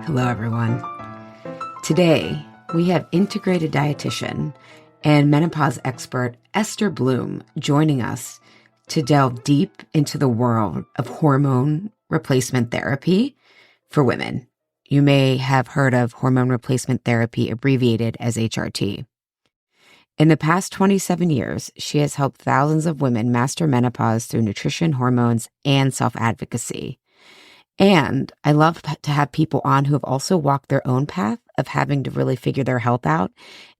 Hello, everyone. Today, we have integrated dietitian and menopause expert Esther Blum joining us to delve deep into the world of hormone replacement therapy for women. You may have heard of hormone replacement therapy, abbreviated as HRT. In the past 27 years, she has helped thousands of women master menopause through nutrition, hormones, and self-advocacy. And I love to have people on who have also walked their own path of having to really figure their health out.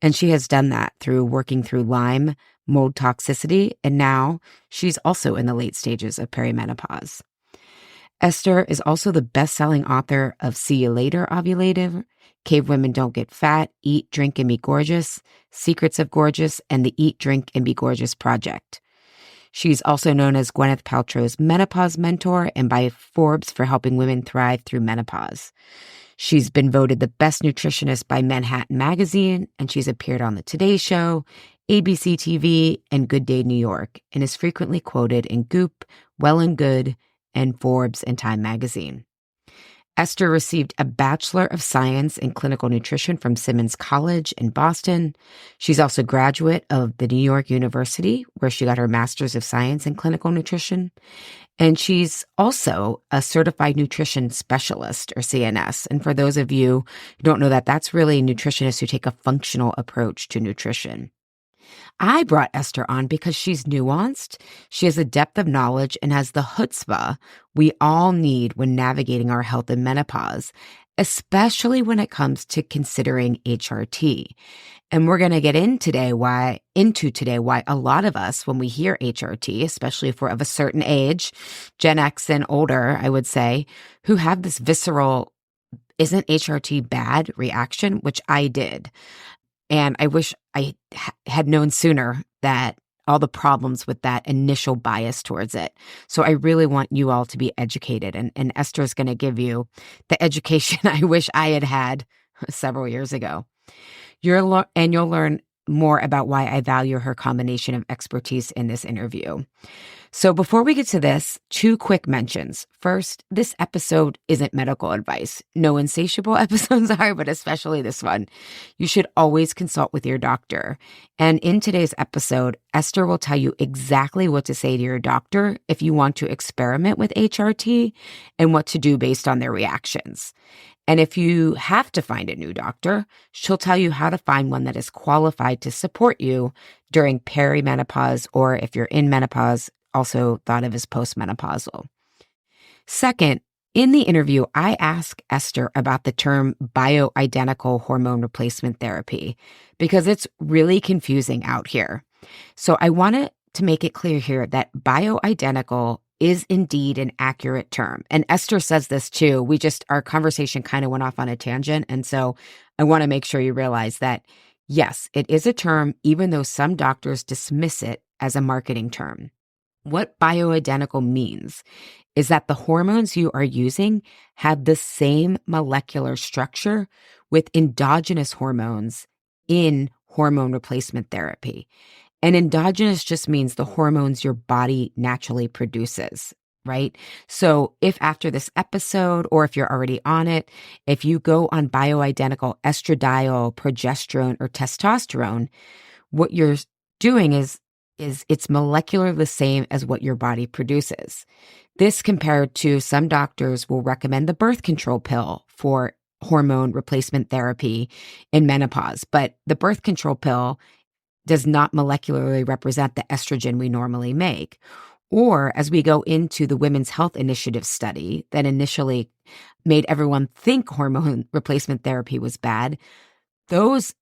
And she has done that through working through Lyme, mold toxicity, and now she's also in the late stages of perimenopause. Esther is also the best-selling author of See You Later, Ovulator, Cave Women Don't Get Fat, Eat, Drink, and Be Gorgeous, Secrets of Gorgeous, and the Eat, Drink, and Be Gorgeous Project. She's also known as Gwyneth Paltrow's menopause mentor and by Forbes for helping women thrive through menopause. She's been voted the best nutritionist by Manhattan Magazine, and she's appeared on The Today Show, ABC TV, and Good Day New York, and is frequently quoted in Goop, Well and Good, and Forbes and Time Magazine. Esther received a Bachelor of Science in Clinical Nutrition from Simmons College in Boston. She's also a graduate of the New York University, where she got her Master's of Science in Clinical Nutrition. And she's also a Certified Nutrition Specialist, or CNS. And for those of you who don't know that, that's really nutritionists who take a functional approach to nutrition. I brought Esther on because she's nuanced, she has a depth of knowledge, and has the chutzpah we all need when navigating our health in menopause, especially when it comes to considering HRT. And we're going to get into today why a lot of us, when we hear HRT, especially if we're of a certain age, Gen X and older, I would say, who have this visceral, isn't HRT bad reaction, which I did. And I wish I had known sooner that all the problems with that initial bias towards it. So I really want you all to be educated. And Esther is going to give you the education I wish I had had several years ago. You'll learn more about why I value her combination of expertise in this interview. So before we get to this, 2 quick mentions. First, this episode isn't medical advice. No insatiable episodes are, but especially this one. You should always consult with your doctor. And in today's episode, Esther will tell you exactly what to say to your doctor if you want to experiment with HRT and what to do based on their reactions. And if you have to find a new doctor, she'll tell you how to find one that is qualified to support you during perimenopause, or if you're in menopause, also thought of as postmenopausal. Second, in the interview, I ask Esther about the term bioidentical hormone replacement therapy because it's really confusing out here. So I wanted to make it clear here that bioidentical is indeed an accurate term. And Esther says this too. Our conversation kind of went off on a tangent. And so I want to make sure you realize that, yes, it is a term, even though some doctors dismiss it as a marketing term. What bioidentical means is that the hormones you are using have the same molecular structure with endogenous hormones in hormone replacement therapy. And endogenous just means the hormones your body naturally produces, right? So if after this episode, or if you're already on it, if you go on bioidentical estradiol, progesterone, or testosterone, what you're doing is it's molecularly the same as what your body produces. This compared to some doctors will recommend the birth control pill for hormone replacement therapy in menopause, but the birth control pill does not molecularly represent the estrogen we normally make. Or as we go into the Women's Health Initiative study that initially made everyone think hormone replacement therapy was bad, those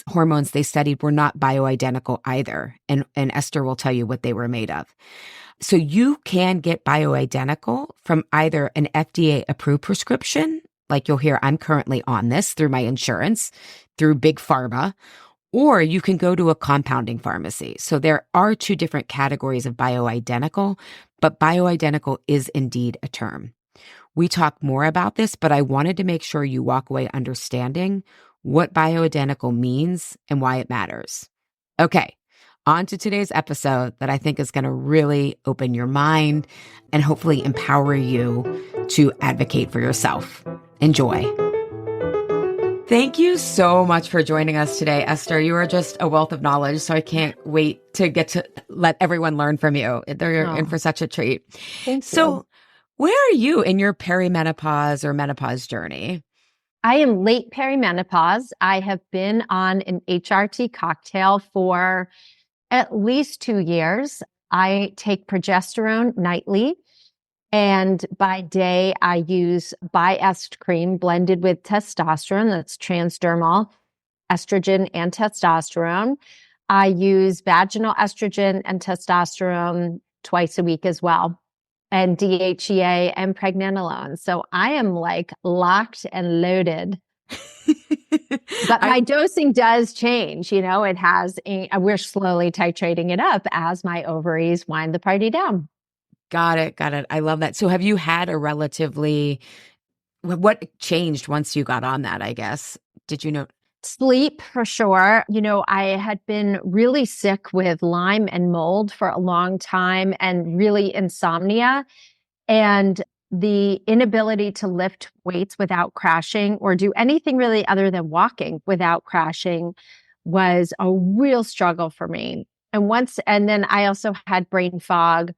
hormones they studied were not bioidentical either. And Esther will tell you what they were made of. So you can get bioidentical from either an FDA-approved prescription, like you'll hear I'm currently on this through my insurance, through Big Pharma, or you can go to a compounding pharmacy. So there are 2 different categories of bioidentical, but bioidentical is indeed a term. We talk more about this, but I wanted to make sure you walk away understanding what bioidentical means and why it matters. Okay, on to today's episode that I think is going to really open your mind and hopefully empower you to advocate for yourself. Enjoy. Thank you so much for joining us today, Esther. You are just a wealth of knowledge, so I can't wait to get to let everyone learn from you. They're in Oh, for such a treat. thank you. So, where are you in your perimenopause or menopause journey? I am late perimenopause. I have been on an HRT cocktail for at least 2 years. I take progesterone nightly, and by day, I use Biest cream blended with testosterone. That's transdermal, estrogen, and testosterone. I use vaginal estrogen and testosterone twice a week as well, and DHEA and pregnenolone. So I am like locked and loaded. But I my dosing does change. It has, we're slowly titrating it up as my ovaries wind the party down. got it. Got it. I love that. So, have you had a relatively, what changed once you got on that, I guess? Did you know? Sleep for sure. I had been really sick with Lyme and mold for a long time and really insomnia. And the inability to lift weights without crashing or do anything really other than walking without crashing was a real struggle for me. And then I also had brain fog,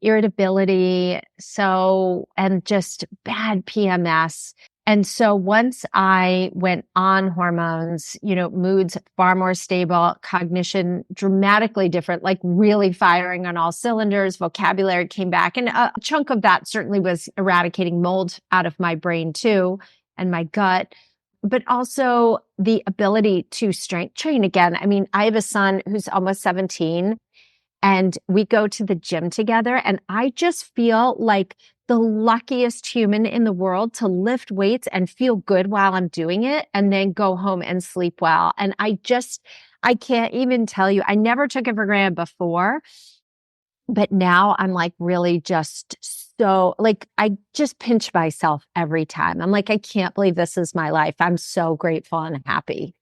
irritability, and just bad PMS. And so once I went on hormones, moods far more stable, cognition dramatically different, like really firing on all cylinders, vocabulary came back. And a chunk of that certainly was eradicating mold out of my brain too, and my gut, but also the ability to strength train again. I mean, I have a son who's almost 17, and we go to the gym together, and I just feel like the luckiest human in the world to lift weights and feel good while I'm doing it and then go home and sleep well. And I can't even tell you, I never took it for granted before, but now I'm like really just so like, I just pinch myself every time. I'm like, I can't believe this is my life. I'm so grateful and happy.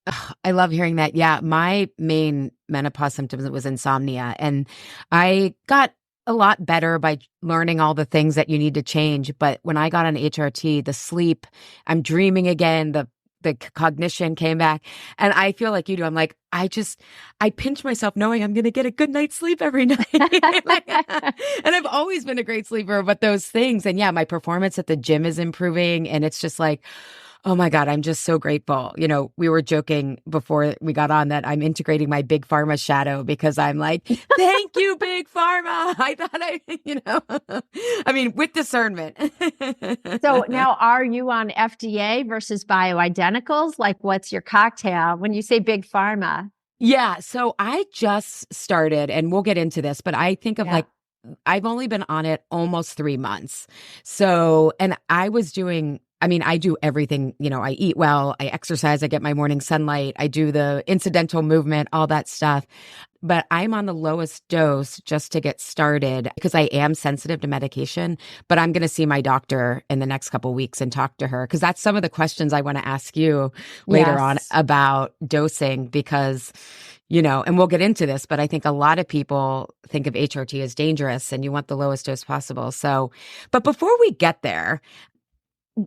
Ugh, I love hearing that. Yeah, my main menopause symptoms was insomnia, and I got a lot better by learning all the things that you need to change. But when I got on HRT, the sleep, I'm dreaming again, the cognition came back, and I feel like you do. I'm like, I pinch myself knowing I'm going to get a good night's sleep every night. And I've always been a great sleeper, but those things, and yeah, my performance at the gym is improving, and it's just like, oh my God, I'm just so grateful. We were joking before we got on that I'm integrating my big pharma shadow because I'm like, thank you, big pharma. I thought I mean, with discernment. So now are you on FDA versus bioidenticals? Like, what's your cocktail when you say big pharma? Yeah. So I just started, and we'll get into this, but I think of Yeah. like, I've only been on it almost 3 months. So, and I was doing, I mean, I do everything, I eat well, I exercise, I get my morning sunlight, I do the incidental movement, all that stuff. But I'm on the lowest dose just to get started because I am sensitive to medication. But I'm going to see my doctor in the next couple of weeks and talk to her because that's some of the questions I want to ask you later on Yes. about dosing because, and we'll get into this, but I think a lot of people think of HRT as dangerous and you want the lowest dose possible. So, but before we get there,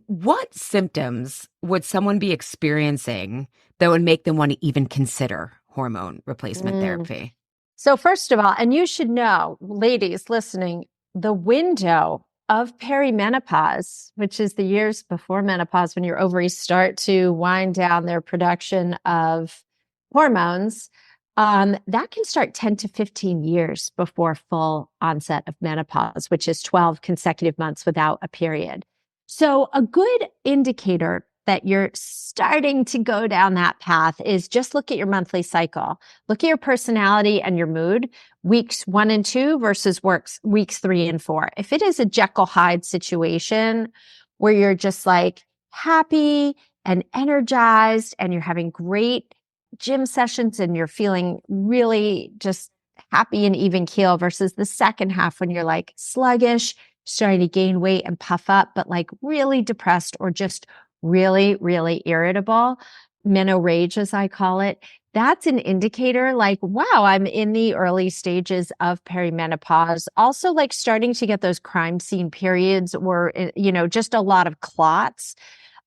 what symptoms would someone be experiencing that would make them want to even consider hormone replacement Mm. therapy? So first of all, and you should know, ladies listening, the window of perimenopause, which is the years before menopause when your ovaries start to wind down their production of hormones, that can start 10 to 15 years before full onset of menopause, which is 12 consecutive months without a period. So a good indicator that you're starting to go down that path is just look at your monthly cycle. Look at your personality and your mood, weeks 1 and 2 versus weeks 3 and 4. If it is a Jekyll Hyde situation where you're just like happy and energized and you're having great gym sessions and you're feeling really just happy and even keel versus the second half when you're like sluggish, starting to gain weight and puff up, but like really depressed or just really, really irritable, menorage, as I call it, that's an indicator like, wow, I'm in the early stages of perimenopause. Also, like starting to get those crime scene periods or, just a lot of clots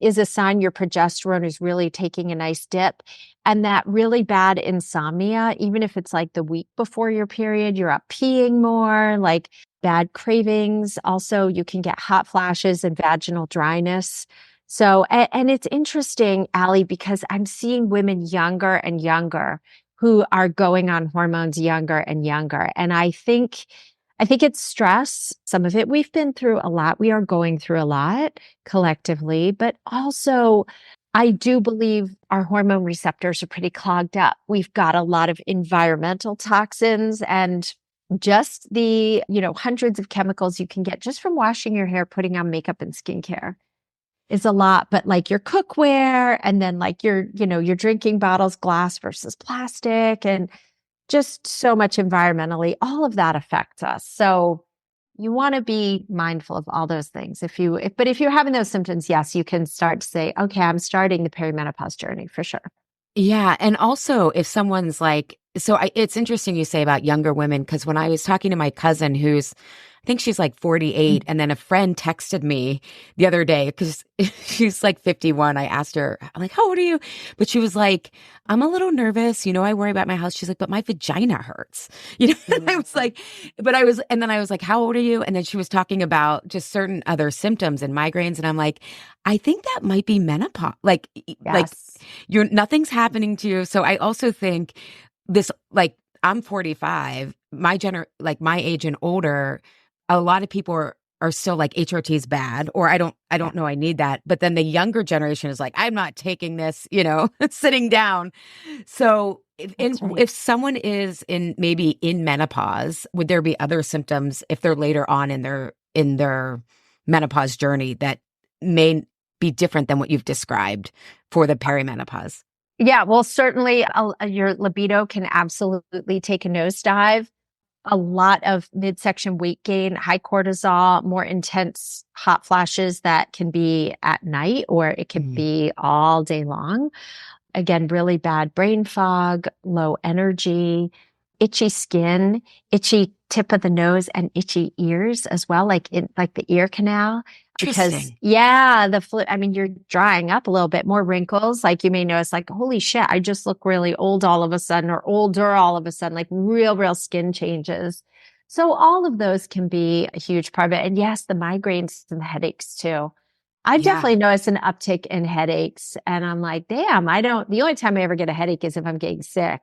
is a sign your progesterone is really taking a nice dip. And that really bad insomnia, even if it's like the week before your period, you're up peeing more, like bad cravings. Also, you can get hot flashes and vaginal dryness. So, and it's interesting, Allie, because I'm seeing women younger and younger who are going on hormones younger and younger. And I think it's stress. Some of it we've been through a lot. We are going through a lot collectively, but also I do believe our hormone receptors are pretty clogged up. We've got a lot of environmental toxins and just the, hundreds of chemicals you can get just from washing your hair, putting on makeup and skincare is a lot. But like your cookware and then like your drinking bottles, glass versus plastic, and just so much environmentally, all of that affects us. So you want to be mindful of all those things. But if you're having those symptoms, yes, you can start to say, okay, I'm starting the perimenopause journey for sure. Yeah. And also if someone's like, it's interesting you say about younger women, because when I was talking to my cousin I think she's like 48. And then a friend texted me the other day because she's like 51. I asked her, I'm like, how old are you? But she was like, I'm a little nervous. I worry about my house. She's like, but my vagina hurts. And I was like, and then I was like, how old are you? And then she was talking about just certain other symptoms and migraines. And I'm like, I think that might be menopause. Yes. Nothing's happening to you. So I also think this, like, I'm 45, my age and older, a lot of people are still like HRT is bad, or I don't know, I need that. But then the younger generation is like, I'm not taking this, sitting down. So if someone is maybe in menopause, would there be other symptoms if they're later on in their menopause journey that may be different than what you've described for the perimenopause? Yeah, well, certainly your libido can absolutely take a nosedive. A lot of midsection weight gain, high cortisol, more intense hot flashes that can be at night or it could be all day long. Again, really bad brain fog, low energy, itchy skin, itchy tip of the nose, and itchy ears as well, like the ear canal. Because Interesting. you're drying up a little bit, more wrinkles. Like you may notice, like, holy shit, I just look really old all of a sudden, or older all of a sudden, like real skin changes. So all of those can be a huge part of it. And yes, the migraines and the headaches too. I've Yeah. definitely noticed an uptick in headaches. And I'm like, damn, the only time I ever get a headache is if I'm getting sick.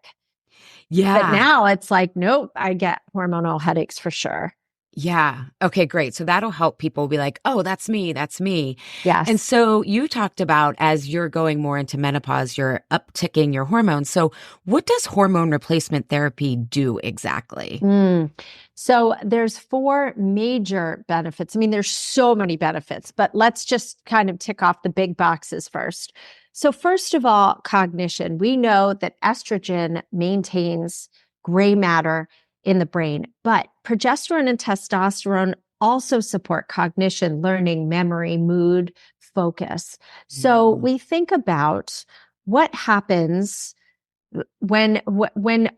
But Yeah. now it's like, nope, I get hormonal headaches for sure. Yeah. Okay, great. So that'll help people be like, oh, that's me. That's me. And Yes. so you talked about as you're going more into menopause, you're upticking your hormones. So what does hormone replacement therapy do exactly? So there's 4 major benefits. I mean, there's so many benefits, but let's just kind of tick off the big boxes first. So first of all, cognition. We know that estrogen maintains gray matter in the brain, but progesterone and testosterone also support cognition, learning, memory, mood, focus. So we think about what happens when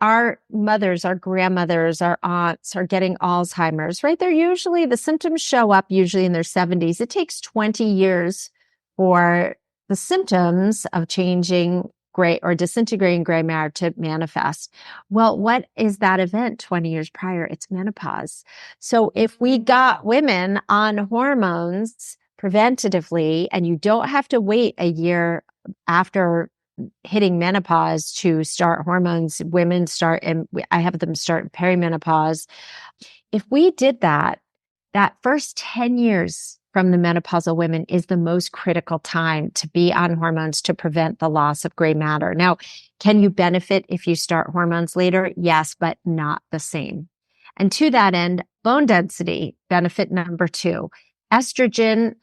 our mothers, our grandmothers, our aunts are getting Alzheimer's, right? The symptoms show up usually in their 70s. It takes 20 years for the symptoms of changing gray or disintegrating gray matter to manifest. Well, what is that event 20 years prior? It's menopause. So if we got women on hormones preventatively, and you don't have to wait a year after hitting menopause to start hormones, women start, and I have them start perimenopause. If we did that, that first 10 years from the menopausal women is the most critical time to be on hormones to prevent the loss of gray matter. Now, can you benefit if you start hormones later? Yes, but not the same. And to that end, bone density, benefit number 2. Estrogen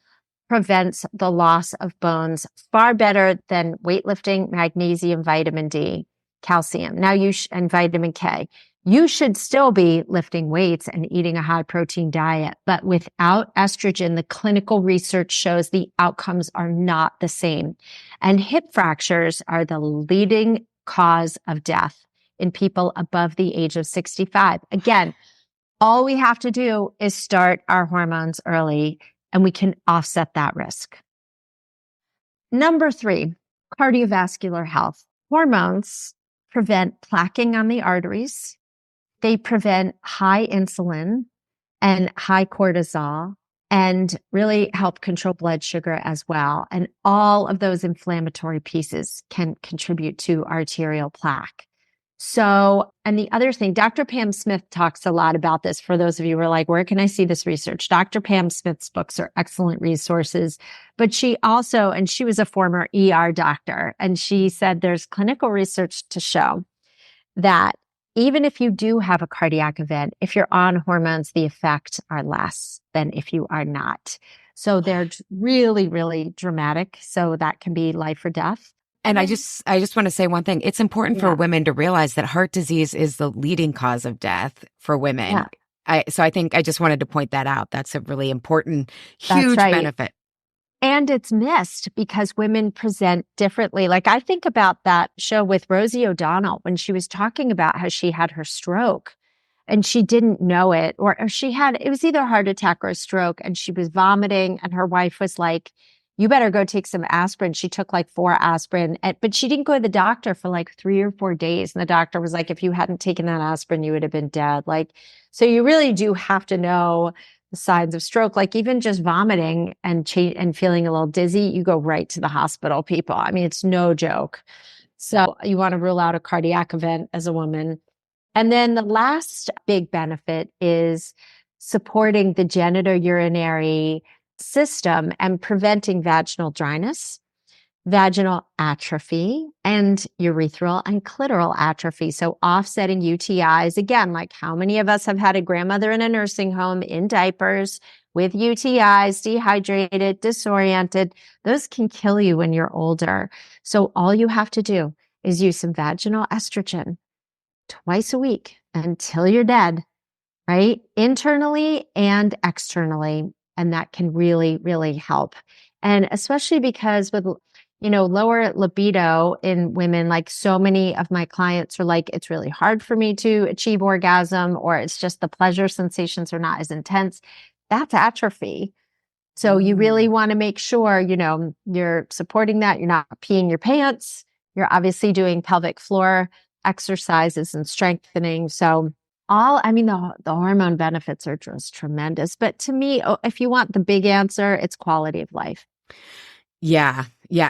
prevents the loss of bones far better than weightlifting, magnesium, vitamin D, calcium. Now and vitamin K. You should still be lifting weights and eating a high protein diet, but without estrogen, the clinical research shows the outcomes are not the same. And hip fractures are the leading cause of death in people above the age of 65. Again, all we have to do is start our hormones early, and we can offset that risk. Number 3, cardiovascular health. Hormones prevent plaquing on the arteries. They prevent high insulin and high cortisol and really help control blood sugar as well. And all of those inflammatory pieces can contribute to arterial plaque. So, and the other thing, Dr. Pam Smith talks a lot about this. For those of you who are like, where can I see this research? Dr. Pam Smith's books are excellent resources, but she also, and she was a former ER doctor, and she said there's clinical research to show that even if you do have a cardiac event, if you're on hormones, the effects are less than if you are not. So they're really, really dramatic. So that can be life or death. And I just want to say one thing. It's important for women to realize that heart disease is the leading cause of death for women. Yeah. So I think I just wanted to point that out. That's a really important, huge benefit. And it's missed because women present differently. Like I think about that show with Rosie O'Donnell when she was talking about how she had her stroke and she didn't know it, or she had, it was either a heart attack or a stroke, and she was vomiting, and her wife was like, you better go take some aspirin. She took like 4 aspirin, but she didn't go to the doctor for like 3 or 4 days. And the doctor was like, if you hadn't taken that aspirin, you would have been dead. Like, so you really do have to know the signs of stroke. Like even just vomiting and feeling a little dizzy, you go right to the hospital, people. I mean, it's no joke. So you want to rule out a cardiac event as a woman. And then the last big benefit is supporting the genitourinary system and preventing vaginal dryness, vaginal atrophy, and urethral and clitoral atrophy. So offsetting UTIs. Again, like how many of us have had a grandmother in a nursing home in diapers with UTIs, dehydrated, disoriented? Those can kill you when you're older. So all you have to do is use some vaginal estrogen twice a week until you're dead, right? Internally and externally. And that can really, really help. And especially because with, lower libido in women, like so many of my clients are like, it's really hard for me to achieve orgasm, or it's just the pleasure sensations are not as intense. That's atrophy. So you really want to make sure, you're supporting that. You're not peeing your pants. You're obviously doing pelvic floor exercises and strengthening. So the hormone benefits are just tremendous. But to me, if you want the big answer, it's quality of life. Yeah,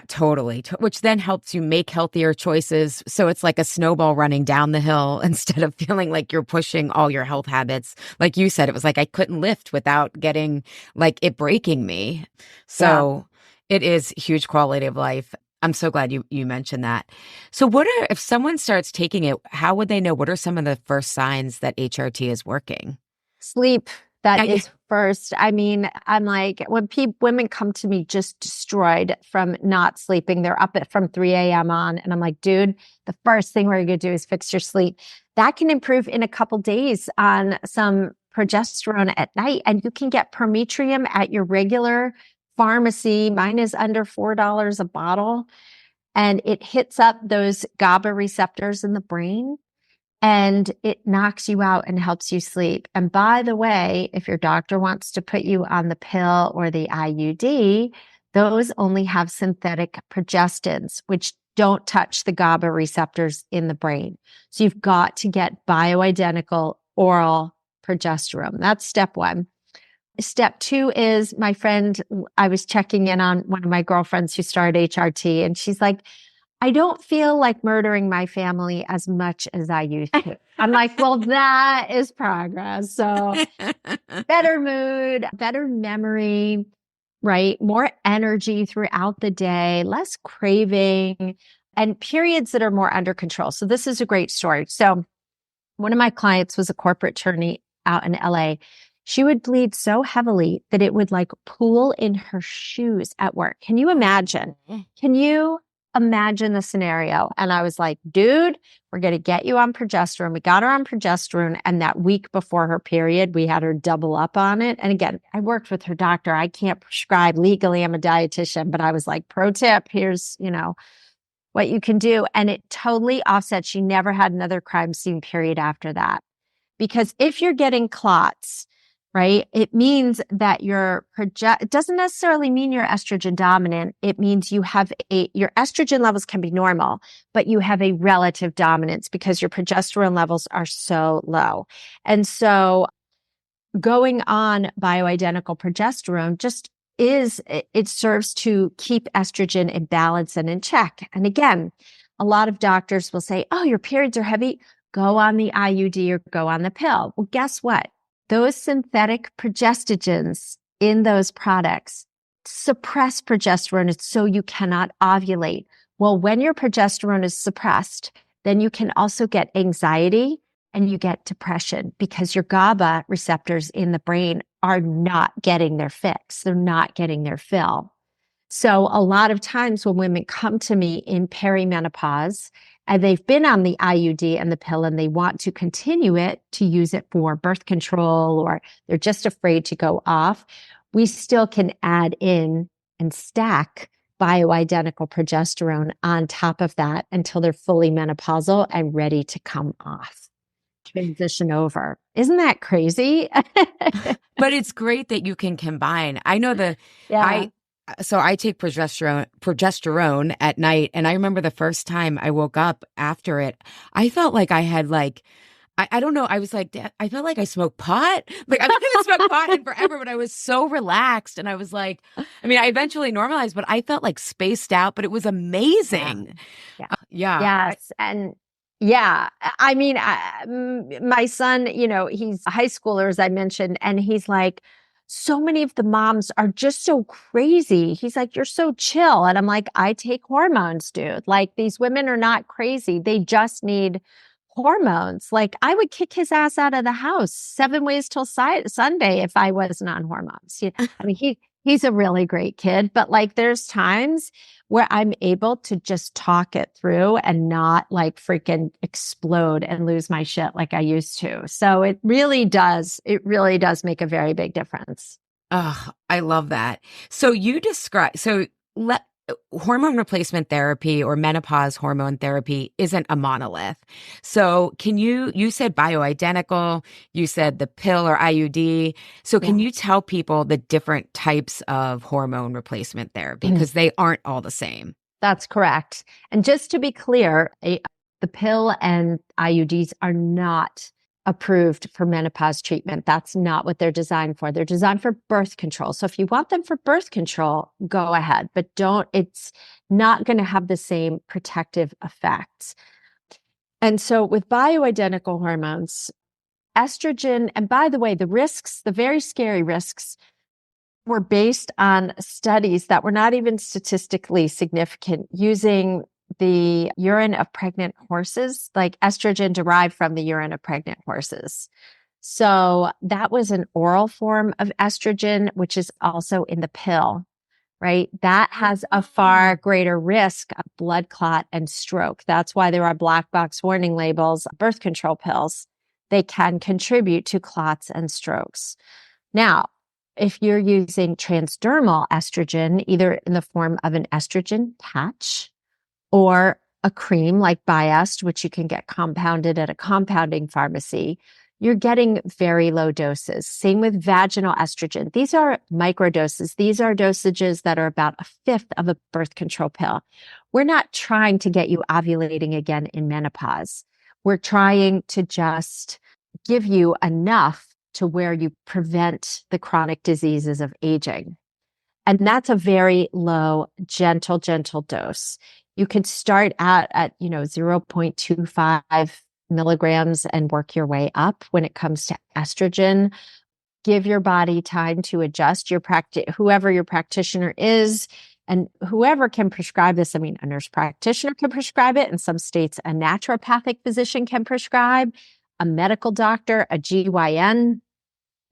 totally. Which then helps you make healthier choices. So it's like a snowball running down the hill instead of feeling like you're pushing all your health habits. Like you said, it was like I couldn't lift without getting like it breaking me. So It is huge quality of life. I'm so glad you mentioned that. So if someone starts taking it, how would they know? What are some of the first signs that HRT is working? Sleep. That is first. I mean, I'm like, when women come to me just destroyed from not sleeping, they're up from 3 a.m. on, and I'm like, dude, the first thing we're going to do is fix your sleep. That can improve in a couple days on some progesterone at night, and you can get Prometrium at your regular pharmacy. Mine is under $4 a bottle, and it hits up those GABA receptors in the brain. And it knocks you out and helps you sleep. And by the way, if your doctor wants to put you on the pill or the IUD, those only have synthetic progestins, which don't touch the GABA receptors in the brain. So you've got to get bioidentical oral progesterone. That's step 1. Step 2 is, my friend, I was checking in on one of my girlfriends who started HRT, and she's like, I don't feel like murdering my family as much as I used to. I'm like, well, that is progress. So better mood, better memory, right? More energy throughout the day, less craving, and periods that are more under control. So this is a great story. So one of my clients was a corporate attorney out in LA. She would bleed so heavily that it would like pool in her shoes at work. Can you imagine? Can you imagine the scenario? And I was like, dude, we're going to get you on progesterone. We got her on progesterone. And that week before her period, we had her double up on it. And again, I worked with her doctor. I can't prescribe legally. I'm a dietitian, but I was like, pro tip, here's, what you can do. And it totally offset. She never had another crime scene period after that. Because if you're getting clots, right? It means that it doesn't necessarily mean you're estrogen dominant. It means your estrogen levels can be normal, but you have a relative dominance because your progesterone levels are so low. And so going on bioidentical progesterone it serves to keep estrogen in balance and in check. And again, a lot of doctors will say, oh, your periods are heavy. Go on the IUD or go on the pill. Well, guess what? Those synthetic progestogens in those products suppress progesterone. It's so you cannot ovulate. Well, when your progesterone is suppressed, then you can also get anxiety and you get depression because your GABA receptors in the brain are not getting their fix. They're not getting their fill. So a lot of times when women come to me in perimenopause and they've been on the IUD and the pill and they want to continue it to use it for birth control, or they're just afraid to go off, we still can add in and stack bioidentical progesterone on top of that until they're fully menopausal and ready to come off. Transition over. Isn't that crazy? But it's great that you can combine. I know I take progesterone at night. And I remember the first time I woke up after it, I felt like I had I don't know. I was like, I felt like I smoked pot. Like I've been smoked pot in forever, but I was so relaxed. And I was like, I mean, I eventually normalized, but I felt like spaced out, but it was amazing. Yeah. Yes. And yeah, I mean, my son, he's a high schooler, as I mentioned, and he's like, so many of the moms are just so crazy. He's like, you're so chill. And I'm like, I take hormones, dude. Like these women are not crazy. They just need hormones. Like I would kick his ass out of the house 7 ways till Sunday if I wasn't on hormones. I mean, he's a really great kid, but like there's times where I'm able to just talk it through and not like freaking explode and lose my shit like I used to. So it really does make a very big difference. Oh, I love that. So hormone replacement therapy or menopause hormone therapy isn't a monolith. So you said bioidentical, you said the pill or IUD. So can you tell people the different types of hormone replacement therapy? Because they aren't all the same. That's correct. And just to be clear, the pill and IUDs are not approved for menopause treatment. That's not what they're designed for. They're designed for birth control. So if you want them for birth control, go ahead, but it's not going to have the same protective effects. And so with bioidentical hormones, estrogen, and by the way, the very scary risks were based on studies that were not even statistically significant using the urine of pregnant horses, like estrogen derived from the urine of pregnant horses. So that was an oral form of estrogen, which is also in the pill, right? That has a far greater risk of blood clot and stroke. That's why there are black box warning labels, birth control pills. They can contribute to clots and strokes. Now, if you're using transdermal estrogen, either in the form of an estrogen patch or a cream like Biest, which you can get compounded at a compounding pharmacy, you're getting very low doses. Same with vaginal estrogen. These are microdoses. These are dosages that are about a fifth of a birth control pill. We're not trying to get you ovulating again in menopause. We're trying to just give you enough to where you prevent the chronic diseases of aging. And that's a very low, gentle dose. You could start at 0.25 milligrams and work your way up when it comes to estrogen. Give your body time to adjust. Whoever your practitioner is, and whoever can prescribe this. I mean, a nurse practitioner can prescribe it. In some states, a naturopathic physician can prescribe, a medical doctor, a GYN,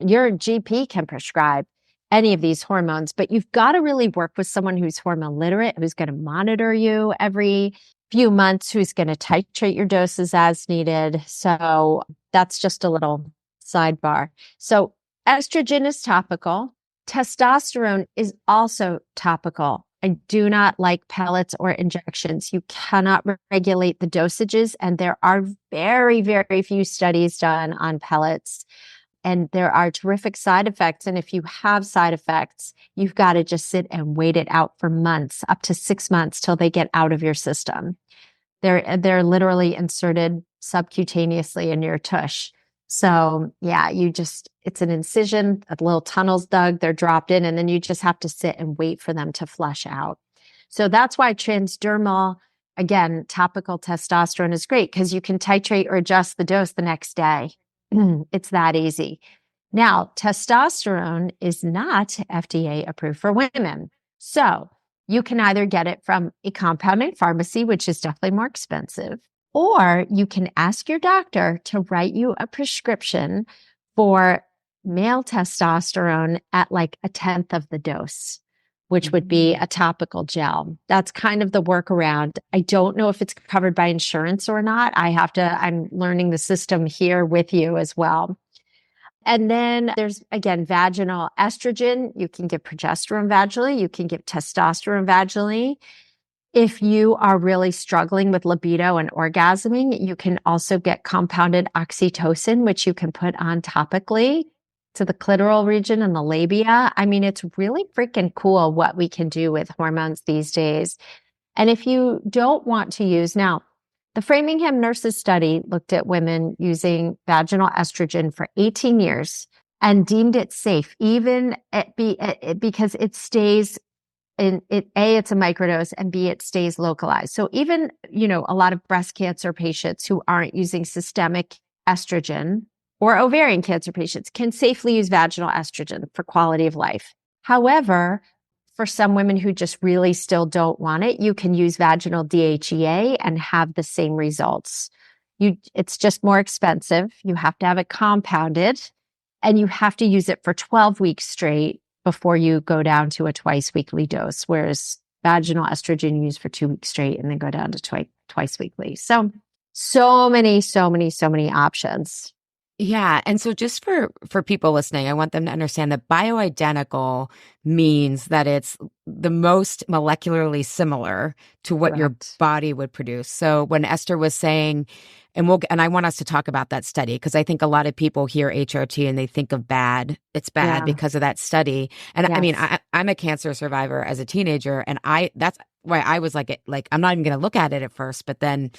your GP can prescribe any of these hormones, but you've got to really work with someone who's hormone literate, who's going to monitor you every few months, who's going to titrate your doses as needed. So that's just a little sidebar. So estrogen is topical. Testosterone is also topical. I do not like pellets or injections. You cannot regulate the dosages, and there are very, very few studies done on pellets. And there are terrific side effects. And if you have side effects, you've got to just sit and wait it out for months, up to 6 months till they get out of your system. They're literally inserted subcutaneously in your tush. So yeah, it's an incision, a little tunnel's dug, they're dropped in, and then you just have to sit and wait for them to flush out. So that's why transdermal, again, topical testosterone is great because you can titrate or adjust the dose the next day. It's that easy. Now, testosterone is not FDA approved for women. So you can either get it from a compounding pharmacy, which is definitely more expensive, or you can ask your doctor to write you a prescription for male testosterone at like a tenth of the dose, which would be a topical gel. That's kind of the workaround. I don't know if it's covered by insurance or not. I'm learning the system here with you as well. And then there's, again, vaginal estrogen. You can give progesterone vaginally. You can give testosterone vaginally. If you are really struggling with libido and orgasming, you can also get compounded oxytocin, which you can put on topically to the clitoral region and the labia. I mean, it's really freaking cool what we can do with hormones these days. And if you don't want to use, now, the Framingham Nurses Study looked at women using vaginal estrogen for 18 years and deemed it safe, even because it stays in it. A, it's a microdose, and B, it stays localized. So even, a lot of breast cancer patients who aren't using systemic estrogen or ovarian cancer patients can safely use vaginal estrogen for quality of life. However, for some women who just really still don't want it, you can use vaginal DHEA and have the same results. It's just more expensive. You have to have it compounded, and you have to use it for 12 weeks straight before you go down to a twice weekly dose, whereas vaginal estrogen you use for 2 weeks straight and then go down to twice weekly. So many options. Yeah. And so just for people listening, I want them to understand that bioidentical means that it's the most molecularly similar to what your body would produce. So when Esther was saying, and I want us to talk about that study, because I think a lot of people hear HRT and they think of bad. It's bad because of that study. And I mean, I'm a cancer survivor as a teenager, and that's why I was like, I'm not even going to look at it at first, but then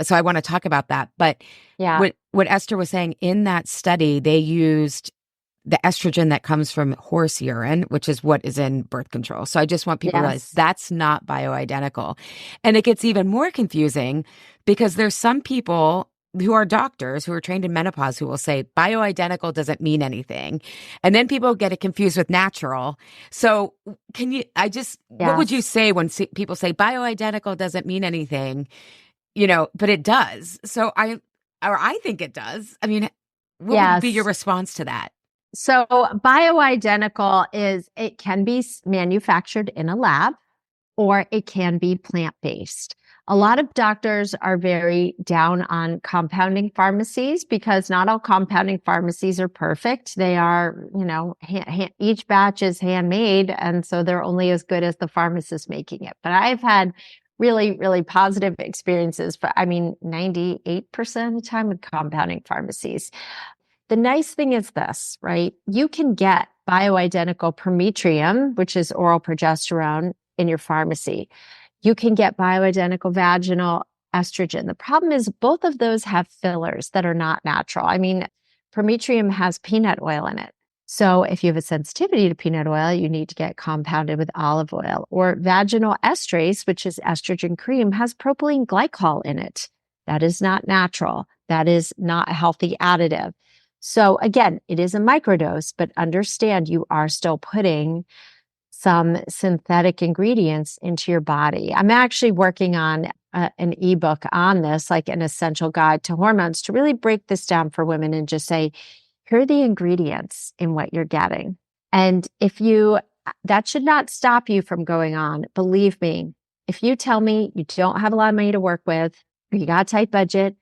so I want to talk about that. But what Esther was saying, in that study, they used the estrogen that comes from horse urine, which is what is in birth control. So I just want people to realize that's not bioidentical. And it gets even more confusing because there's some people who are doctors who are trained in menopause who will say bioidentical doesn't mean anything. And then people get it confused with natural. So what would you say when people say bioidentical doesn't mean anything? But it does. So I think it does. I mean, what would be your response to that? So bioidentical it can be manufactured in a lab, or it can be plant-based. A lot of doctors are very down on compounding pharmacies because not all compounding pharmacies are perfect. They are, each batch is handmade, and so they're only as good as the pharmacist making it. But I've had really, really positive experiences 98% of the time with compounding pharmacies. The nice thing is this, right? You can get bioidentical Prometrium, which is oral progesterone, in your pharmacy. You can get bioidentical vaginal estrogen. The problem is both of those have fillers that are not natural. I mean, Prometrium has peanut oil in it. So if you have a sensitivity to peanut oil, you need to get compounded with olive oil. Or vaginal estrase, which is estrogen cream, has propylene glycol in it. That is not natural. That is not a healthy additive. So again, it is a microdose, but understand you are still putting some synthetic ingredients into your body. I'm actually working on an ebook on this, like an essential guide to hormones, to really break this down for women and just say, here are the ingredients in what you're getting. And that should not stop you from going on. Believe me, if you tell me you don't have a lot of money to work with, or you got a tight budget,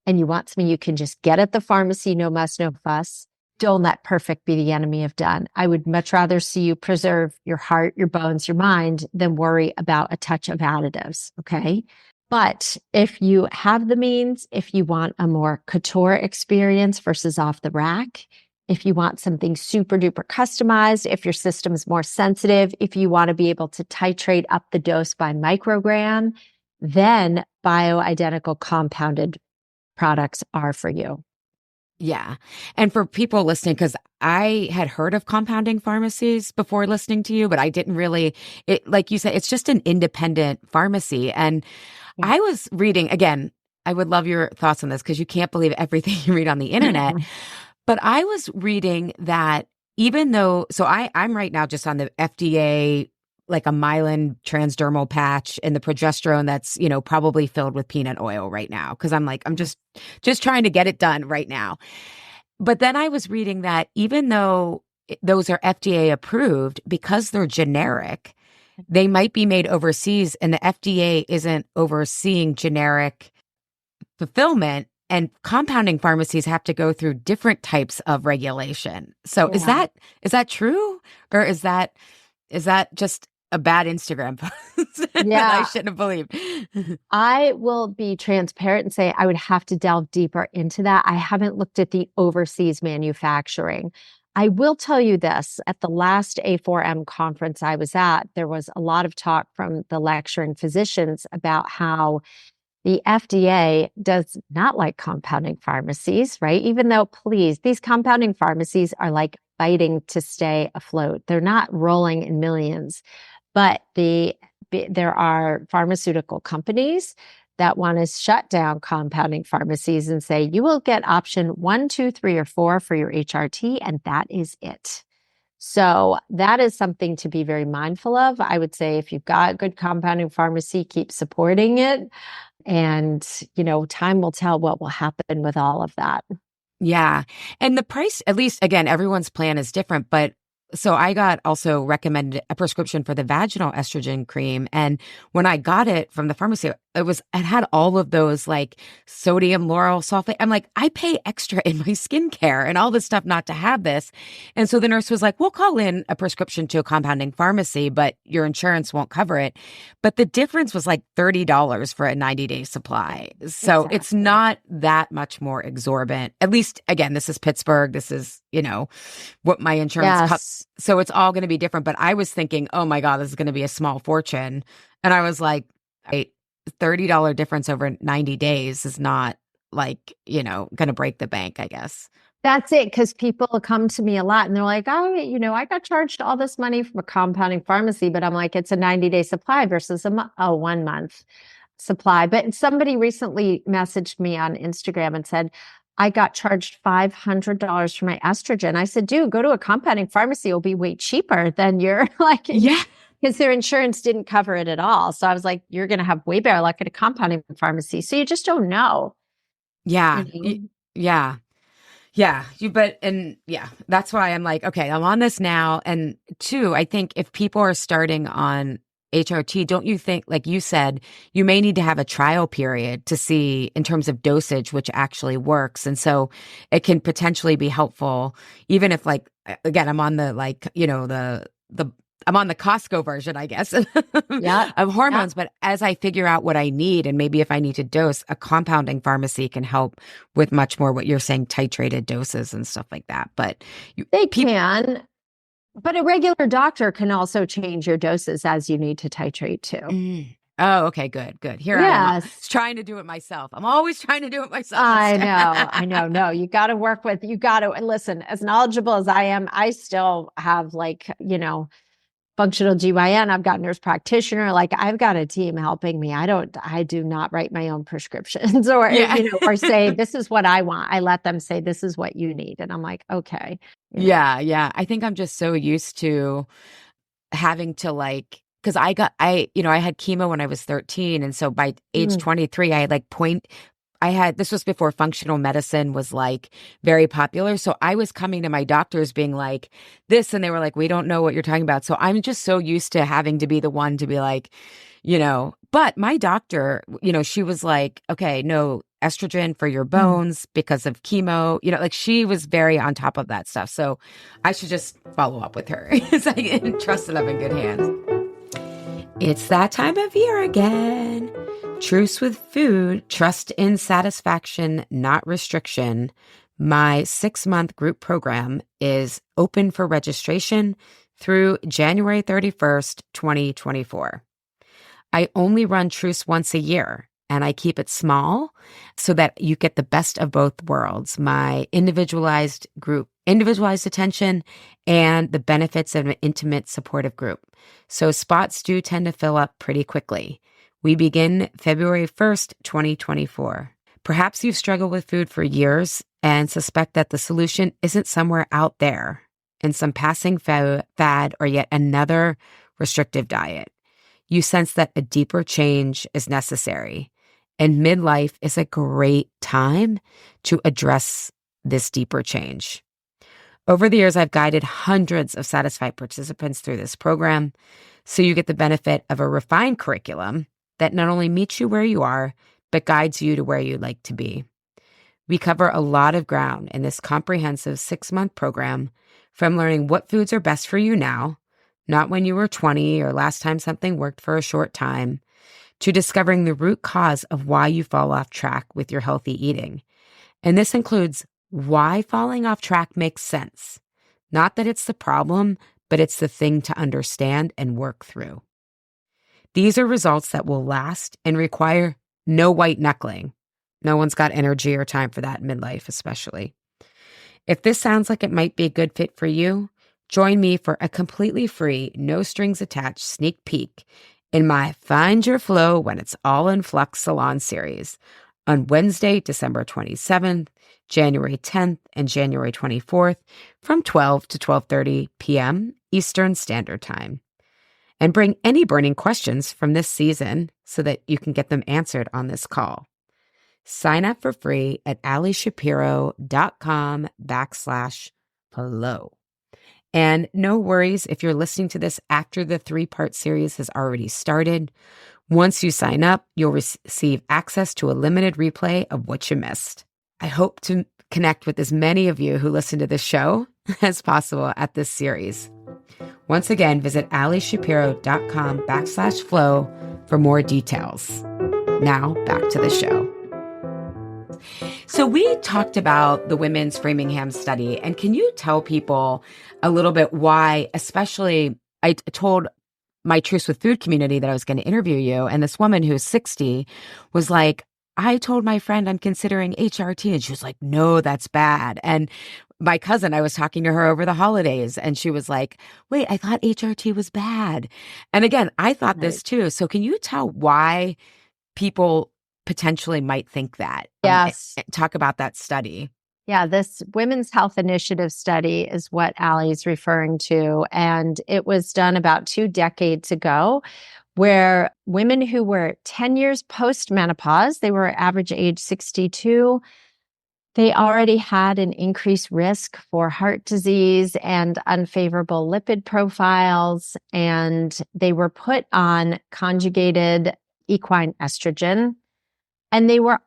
and you want something you can just get at the pharmacy, no muss, no fuss, don't let perfect be the enemy of done. I would much rather see you preserve your heart, your bones, your mind than worry about a touch of additives. Okay. But if you have the means, if you want a more couture experience versus off the rack, if you want something super duper customized, if your system's more sensitive, if you want to be able to titrate up the dose by microgram, then bioidentical compounded products are for you. Yeah. And for people listening, because I had heard of compounding pharmacies before listening to you, but I didn't really, like you said, it's just an independent pharmacy. And Yeah. I was reading, again, I would love your thoughts on this because you can't believe everything you read on the internet. But I was reading that even though, so I'm right now just on the FDA, like a myelin transdermal patch and the progesterone that's, probably filled with peanut oil right now. Cause I'm like, I'm just trying to get it done right now. But then I was reading that even though those are FDA approved, because they're generic, they might be made overseas and the FDA isn't overseeing generic fulfillment, and compounding pharmacies have to go through different types of regulation. So Yeah. is that true, or is that just a bad Instagram post that I Yeah. shouldn't have believed? I will be transparent and say I would have to delve deeper into that. I haven't looked at the overseas manufacturing. I will tell you this, at the last A4M conference I was at, there was a lot of talk from the lecturing physicians about how the FDA does not like compounding pharmacies, right? Even though, please, these compounding pharmacies are like fighting to stay afloat. They're not rolling in millions, but there are pharmaceutical companies that want to shut down compounding pharmacies and say, you will get option 1, 2, 3, or 4 for your HRT, and that is it. So that is something to be very mindful of. I would say if you've got a good compounding pharmacy, keep supporting it. And, time will tell what will happen with all of that. Yeah. And the price, at least again, everyone's plan is different, but so I got also recommended a prescription for the vaginal estrogen cream. And when I got it from the pharmacy, it had all of those like sodium lauryl sulfate. I'm like, I pay extra in my skincare and all this stuff not to have this. And so the nurse was like, we'll call in a prescription to a compounding pharmacy, but your insurance won't cover it. But the difference was like $30 for a 90-day supply. So Exactly. it's not that much more exorbitant. At least, again, this is Pittsburgh. This is, what my insurance Yes. so it's all going to be different. But I was thinking, oh my God, this is going to be a small fortune. And I was like, $30 difference over 90 days is not like, going to break the bank, I guess. That's it. Because people come to me a lot and they're like, oh, I got charged all this money from a compounding pharmacy, but I'm like, it's a 90-day supply versus a 1 month supply. But somebody recently messaged me on Instagram and said, I got charged $500 for my estrogen. I said, dude, go to a compounding pharmacy. It'll be way cheaper than your Yeah. because their insurance didn't cover it at all. So I was like, you're going to have way better luck at a compounding pharmacy. So you just don't know. Yeah. You know? Yeah. Yeah. That's why I'm like, okay, I'm on this now. And two, I think if people are starting on HRT, don't you think, like you said, you may need to have a trial period to see in terms of dosage, which actually works. And so it can potentially be helpful, even if again, I'm on the I'm on the Costco version, I guess, Yeah. of hormones. Yeah. But as I figure out what I need and maybe if I need to dose, a compounding pharmacy can help with much more what you're saying, titrated doses and stuff like that. But They can. But a regular doctor can also change your doses as you need to titrate too. Oh, okay, good. Here I am Yes. trying to do it myself. I'm always trying to do it myself. I know. No, you got to and listen, as knowledgeable as I am, I still have functional GYN. I've got nurse practitioner. Like I've got a team helping me. I do not write my own prescriptions or, Yeah. or say, this is what I want. I let them say, this is what you need. And I'm like, okay. Yeah. I think I'm just so used to having to because I had chemo when I was 13. And so by age 23, I had this was before functional medicine was very popular. So I was coming to my doctors being like this, and they were like, we don't know what you're talking about. So I'm just so used to having to be the one to be like, but my doctor, she was like, okay, no estrogen for your bones because of chemo, she was very on top of that stuff. So I should just follow up with her. It's trust that I'm in good hands. It's that time of year again. Truce with food, trust in satisfaction, not restriction. My 6-month group program is open for registration through January 31st, 2024. I only run Truce once a year, and I keep it small so that you get the best of both worlds, my individualized attention, and the benefits of an intimate, supportive group. So spots do tend to fill up pretty quickly. We begin February 1st, 2024. Perhaps you've struggled with food for years and suspect that the solution isn't somewhere out there in some passing fad or yet another restrictive diet. You sense that a deeper change is necessary, and midlife is a great time to address this deeper change. Over the years, I've guided hundreds of satisfied participants through this program, so you get the benefit of a refined curriculum that not only meets you where you are, but guides you to where you'd like to be. We cover a lot of ground in this comprehensive 6-month program, from learning what foods are best for you now, not when you were 20 or last time something worked for a short time, to discovering the root cause of why you fall off track with your healthy eating. And this includes why falling off track makes sense. Not that it's the problem, but it's the thing to understand and work through. These are results that will last and require no white knuckling. No one's got energy or time for that in midlife, especially. If this sounds like it might be a good fit for you, join me for a completely free, no strings attached sneak peek in my Find Your Flow When It's All in Flux Salon series on Wednesday, December 27th, January 10th, and January 24th from 12 to 12:30 p.m. Eastern Standard Time. And bring any burning questions from this season so that you can get them answered on this call. Sign up for free at alishapiro.com/flow. And no worries if you're listening to this after the 3-part series has already started. Once you sign up, you'll receive access to a limited replay of what you missed. I hope to connect with as many of you who listen to this show as possible at this series. Once again, visit alishapiro.com/flow for more details. Now, back to the show. So we talked about the Women's Framingham study, and can you tell people a little bit why, especially I told my Truce with Food community that I was going to interview you, and this woman who's 60 was like, I told my friend I'm considering HRT, and she was like, no, that's bad. And my cousin, I was talking to her over the holidays, and she was like, wait, I thought HRT was bad. And again, I thought this too. So can you tell why people potentially might think that? Yes. Talk about that study. Yeah, this Women's Health Initiative study is what Allie's referring to. And it was done about 2 decades ago, where women who were 10 years post-menopause, they were average age 62, they already had an increased risk for heart disease and unfavorable lipid profiles, and they were put on conjugated equine estrogen, and they were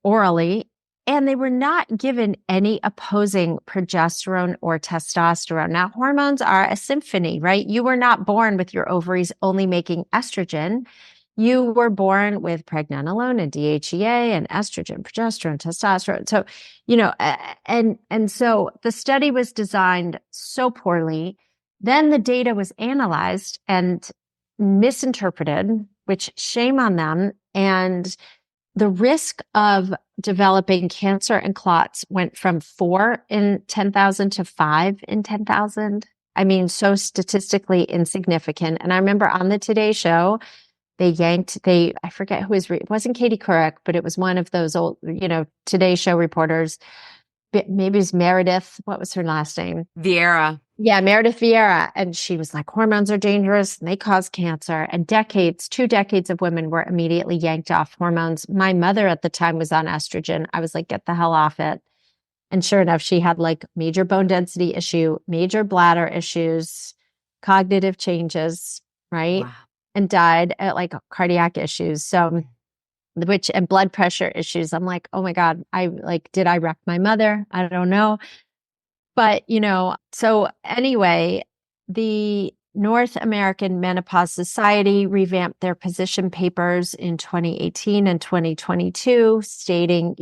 orally, and they were not given any opposing progesterone or testosterone. Now, hormones are a symphony, right? You were not born with your ovaries only making estrogen. You were born with pregnenolone and DHEA and estrogen, progesterone, testosterone. So, and so the study was designed so poorly. Then the data was analyzed and misinterpreted, which shame on them. And the risk of developing cancer and clots went from 4 in 10,000 to 5 in 10,000. I mean, so statistically insignificant. And I remember on the Today Show, I forget who it wasn't Katie Couric, but it was one of those old, Today Show reporters. Maybe it was Meredith. What was her last name? Vieira. Yeah, Meredith Vieira. And she was like, hormones are dangerous and they cause cancer. And 2 decades of women were immediately yanked off hormones. My mother at the time was on estrogen. I was like, get the hell off it. And sure enough, she had like major bone density issue, major bladder issues, cognitive changes, right? Wow. And died at like cardiac issues. So, and blood pressure issues. I'm like, oh my God, did I wreck my mother? I don't know. But, so anyway, the North American Menopause Society revamped their position papers in 2018 and 2022, stating,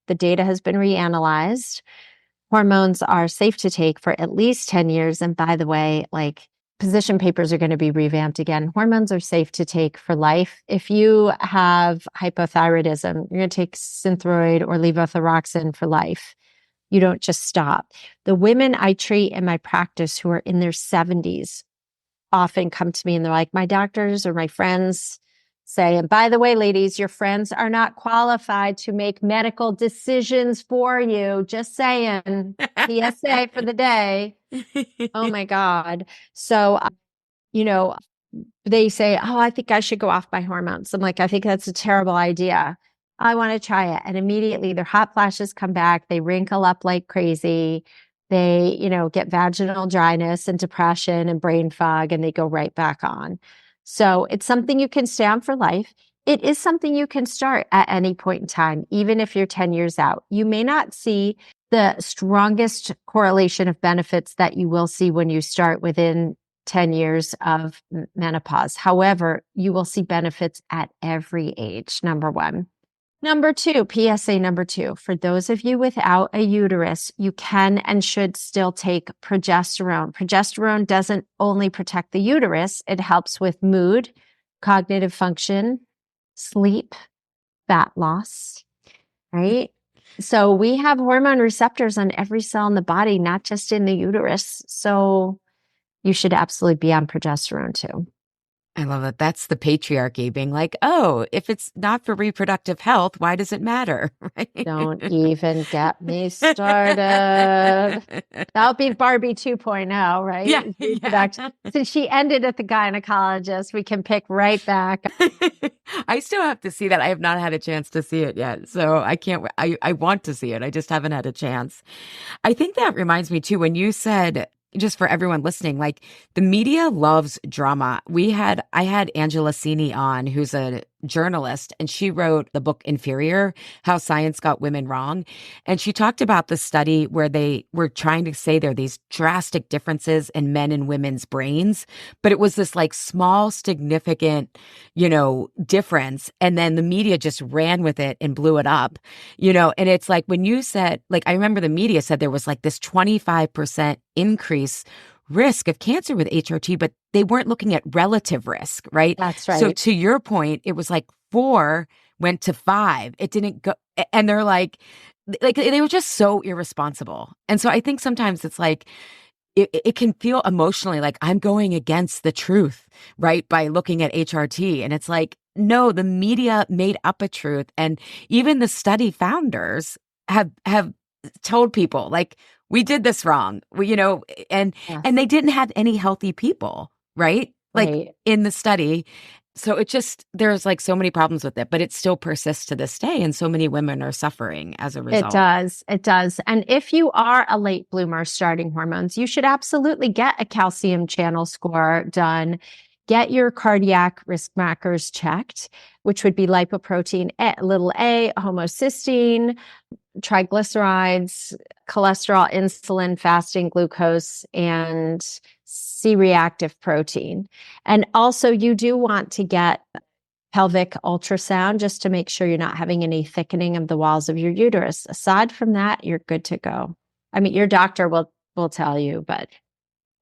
The data has been reanalyzed. Hormones are safe to take for at least 10 years. And by the way, like position papers are going to be revamped again. Hormones are safe to take for life. If you have hypothyroidism, you're going to take Synthroid or levothyroxine for life. You don't just stop. The women I treat in my practice who are in their 70s often come to me and they're like, my doctors or my friends say, and by the way, ladies, your friends are not qualified to make medical decisions for you. Just saying. PSA for the day. Oh my God. So, you know, they say, oh, I think I should go off my hormones. I'm like, I think that's a terrible idea. I want to try it. And immediately their hot flashes come back. They wrinkle up like crazy. They, get vaginal dryness and depression and brain fog, and they go right back on. So it's something you can stay on for life. It is something you can start at any point in time, even if you're 10 years out. You may not see the strongest correlation of benefits that you will see when you start within 10 years of menopause. However, you will see benefits at every age, number one. Number two, PSA number two, for those of you without a uterus, you can and should still take progesterone. Progesterone doesn't only protect the uterus, it helps with mood, cognitive function, sleep, fat loss, right? So we have hormone receptors on every cell in the body, not just in the uterus. So you should absolutely be on progesterone too. I love it. That's the patriarchy being like, oh, if it's not for reproductive health, why does it matter? Right? Don't even get me started. That would be Barbie 2.0, right? Yeah, yeah. Since she ended at the gynecologist, we can pick right back. I still have to see that. I have not had a chance to see it yet. So I can't, I want to see it. I just haven't had a chance. I think that reminds me too, when you said, just for everyone listening, like the media loves drama. I had Angela Sini on, who's a journalist, and she wrote the book Inferior, How Science Got Women Wrong. And she talked about the study where they were trying to say there are these drastic differences in men and women's brains, but it was this like small, significant, difference. And then the media just ran with it and blew it up, and it's like when you said, like, I remember the media said there was like this 25% increase risk of cancer with HRT, but they weren't looking at relative risk, right? That's right. So to your point, it was like 4 went to 5. It didn't go, and they're like they were just so irresponsible. And so I think sometimes it's like, it can feel emotionally like I'm going against the truth, right? By looking at HRT. And it's like, no, the media made up a truth. And even the study founders have told people like, we did this wrong. And Yes. and they didn't have any healthy people, right? Like Right. in the study. So it just, there's like so many problems with it, but it still persists to this day. And so many women are suffering as a result. It does. It does. And if you are a late bloomer starting hormones, you should absolutely get a calcium channel score done. Get your cardiac risk markers checked, which would be lipoprotein little a, homocysteine, triglycerides, cholesterol, insulin, fasting glucose, and C-reactive protein. And also you do want to get pelvic ultrasound just to make sure you're not having any thickening of the walls of your uterus. Aside from that, you're good to go. I mean, your doctor will tell you, but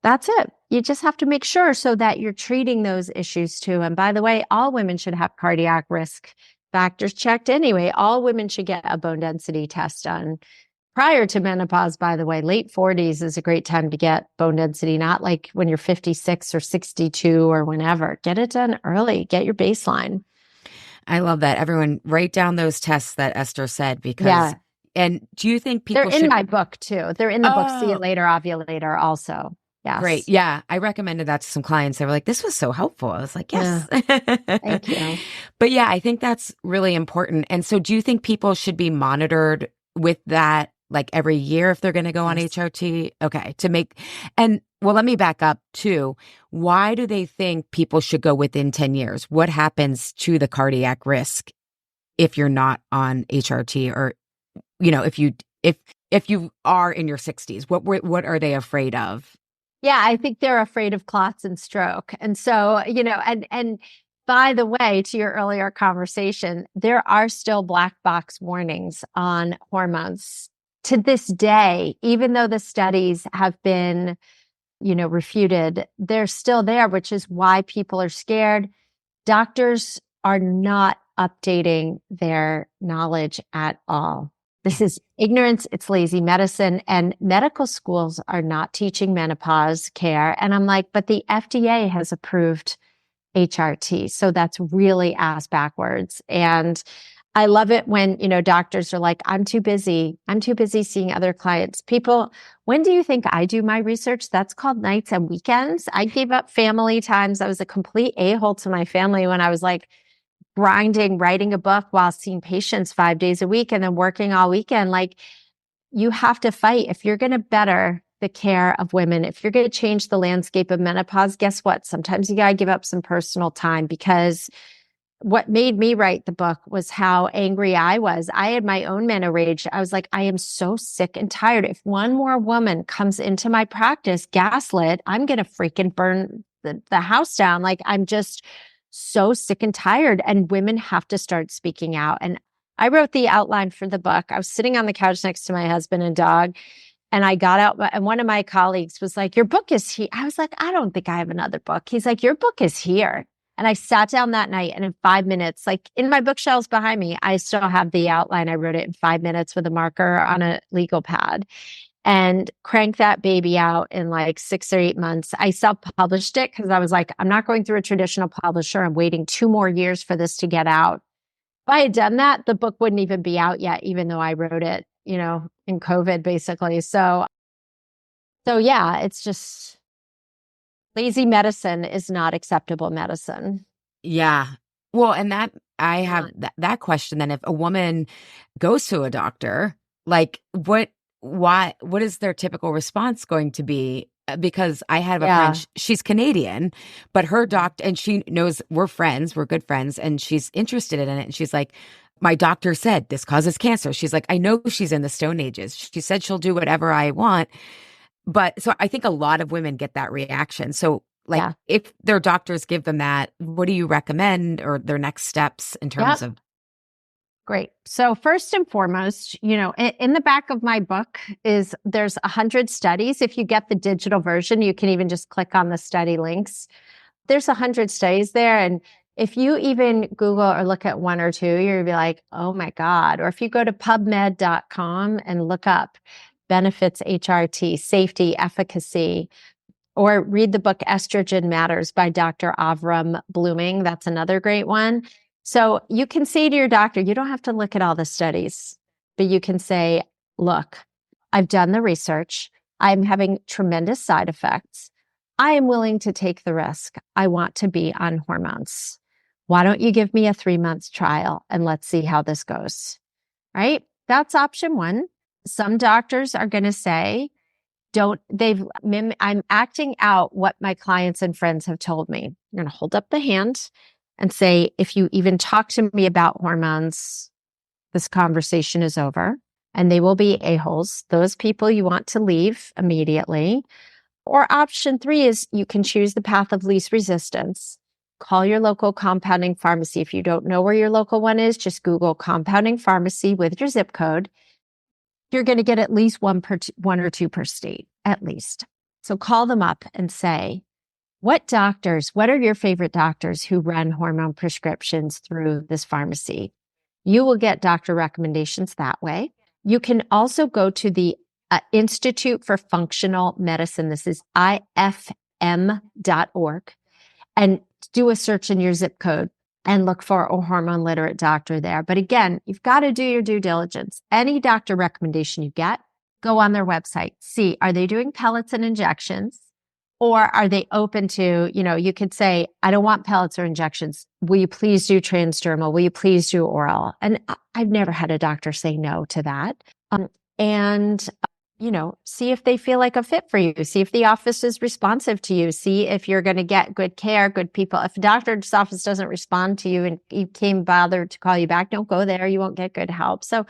that's it. You just have to make sure so that you're treating those issues too. And by the way, all women should have cardiac risk factors checked anyway. All women should get a bone density test done prior to menopause. By the way, late 40s is a great time to get bone density, not like when you're 56 or 62 or whenever. Get it done early. Get your baseline. I love that. Everyone write down those tests that Esther said, because, and do you think people They're in my book too. They're in the book, See It Later, Ovulator also. Yes. Great. Yeah. I recommended that to some clients. They were like, this was so helpful. I was like, yes. Yeah. Thank you. But yeah, I think that's really important. And so do you think people should be monitored with that like every year if they're going to go on HRT? Okay. And well, let me back up too. Why do they think people should go within 10 years? What happens to the cardiac risk if you're not on HRT, or, if you are in your 60s, what are they afraid of? Yeah, I think they're afraid of clots and stroke. And so, and By the way, to your earlier conversation, there are still black box warnings on hormones to this day, even though the studies have been, refuted, they're still there, which is why people are scared. Doctors are not updating their knowledge at all. This is ignorance. It's lazy medicine, and medical schools are not teaching menopause care. And I'm like, but the FDA has approved HRT. So that's really ass backwards. And I love it when, doctors are like, I'm too busy. I'm too busy seeing other clients. People, when do you think I do my research? That's called nights and weekends. I gave up family times. I was a complete a-hole to my family when I was like grinding, writing a book while seeing patients 5 days a week and then working all weekend. Like, you have to fight. If you're going to better the care of women, if you're going to change the landscape of menopause, guess what? Sometimes you got to give up some personal time, because what made me write the book was how angry I was. I had my own meno rage. I was like, I am so sick and tired. If one more woman comes into my practice gaslit, I'm going to freaking burn the house down. Like, I'm just so sick and tired, and women have to start speaking out. And I wrote the outline for the book. I was sitting on the couch next to my husband and dog, and I got out, and one of my colleagues was like, your book is here. I was like, I don't think I have another book. He's like, your book is here. And I sat down that night, and in 5 minutes, like in my bookshelves behind me, I still have the outline. I wrote it in 5 minutes with a marker on a legal pad and cranked that baby out in like 6 or 8 months. I self-published it because I was like, I'm not going through a traditional publisher. I'm waiting 2 more years for this to get out. If I had done that, the book wouldn't even be out yet, even though I wrote it, in COVID, basically. So yeah, it's just lazy medicine is not acceptable medicine. Yeah. Well, and that I have Not. that question then. If a woman goes to a doctor, like what is their typical response going to be? Because I have a friend, Yeah. she's Canadian, but her doctor, and she knows we're friends, we're good friends, and she's interested in it. And she's like, my doctor said this causes cancer. She's like, I know she's in the Stone Ages. She said she'll do whatever I want. But so I think a lot of women get that reaction. So, like, Yeah. if their doctors give them that, what do you recommend, or their next steps in terms Yep. of? Great. So first and foremost, in the back of my book there's 100 studies. If you get the digital version, you can even just click on the study links. There's 100 studies there. And if you even Google or look at one or two, you're gonna be like, oh my God. Or if you go to pubmed.com and look up benefits HRT, safety, efficacy, or read the book Estrogen Matters by Dr. Avram Blooming. That's another great one. So you can say to your doctor, you don't have to look at all the studies, but you can say, look, I've done the research. I'm having tremendous side effects. I am willing to take the risk. I want to be on hormones. Why don't you give me a 3 month trial and let's see how this goes? Right? That's option one. Some doctors are going to say, I'm acting out what my clients and friends have told me. I'm going to hold up the hand and say, if you even talk to me about hormones, this conversation is over. And they will be a-holes. Those people you want to leave immediately. Or option three is you can choose the path of least resistance. Call your local compounding pharmacy. If you don't know where your local one is, just Google compounding pharmacy with your zip code. You're going to get at least one or two per state, at least. So call them up and say, what are your favorite doctors who run hormone prescriptions through this pharmacy? You will get doctor recommendations that way. You can also go to the Institute for Functional Medicine. This is ifm.org, and do a search in your zip code and look for a hormone literate doctor there. But again, you've got to do your due diligence. Any doctor recommendation you get, go on their website. See, are they doing pellets and injections? Or are they open to, you could say, I don't want pellets or injections. Will you please do transdermal? Will you please do oral? And I've never had a doctor say no to that. And see if they feel like a fit for you. See if the office is responsive to you. See if you're going to get good care, good people. If a doctor's office doesn't respond to you and you can't bother to call you back, don't go there. You won't get good help. So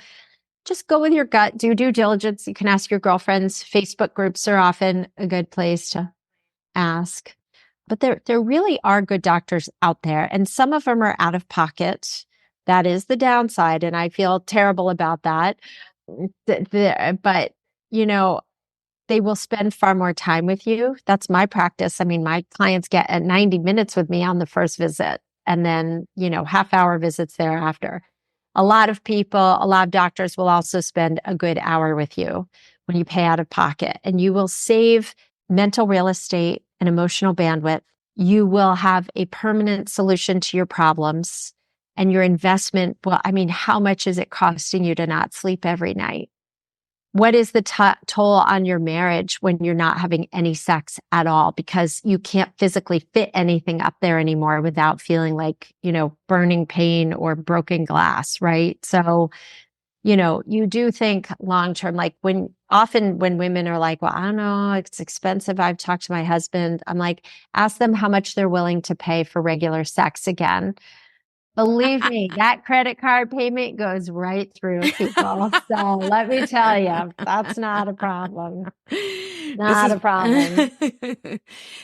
just go with your gut, do due diligence. You can ask your girlfriends. Facebook groups are often a good place to ask. But there really are good doctors out there, and some of them are out of pocket. That is the downside, and I feel terrible about that. But, you know, they will spend far more time with you. That's my practice. I mean, my clients get at 90 minutes with me on the first visit, and then, half-hour visits thereafter. A lot of doctors will also spend a good hour with you when you pay out of pocket, and you will save mental real estate and emotional bandwidth. You will have a permanent solution to your problems, and your investment. Well, I mean, how much is it costing you to not sleep every night? What is the toll on your marriage when you're not having any sex at all because you can't physically fit anything up there anymore without feeling like, burning pain or broken glass, right? So, you do think long term, like when women are like, well, I don't know, it's expensive. I've talked to my husband. I'm like, ask them how much they're willing to pay for regular sex again. Believe me, that credit card payment goes right through people. So let me tell you, that's not a problem. Not a problem.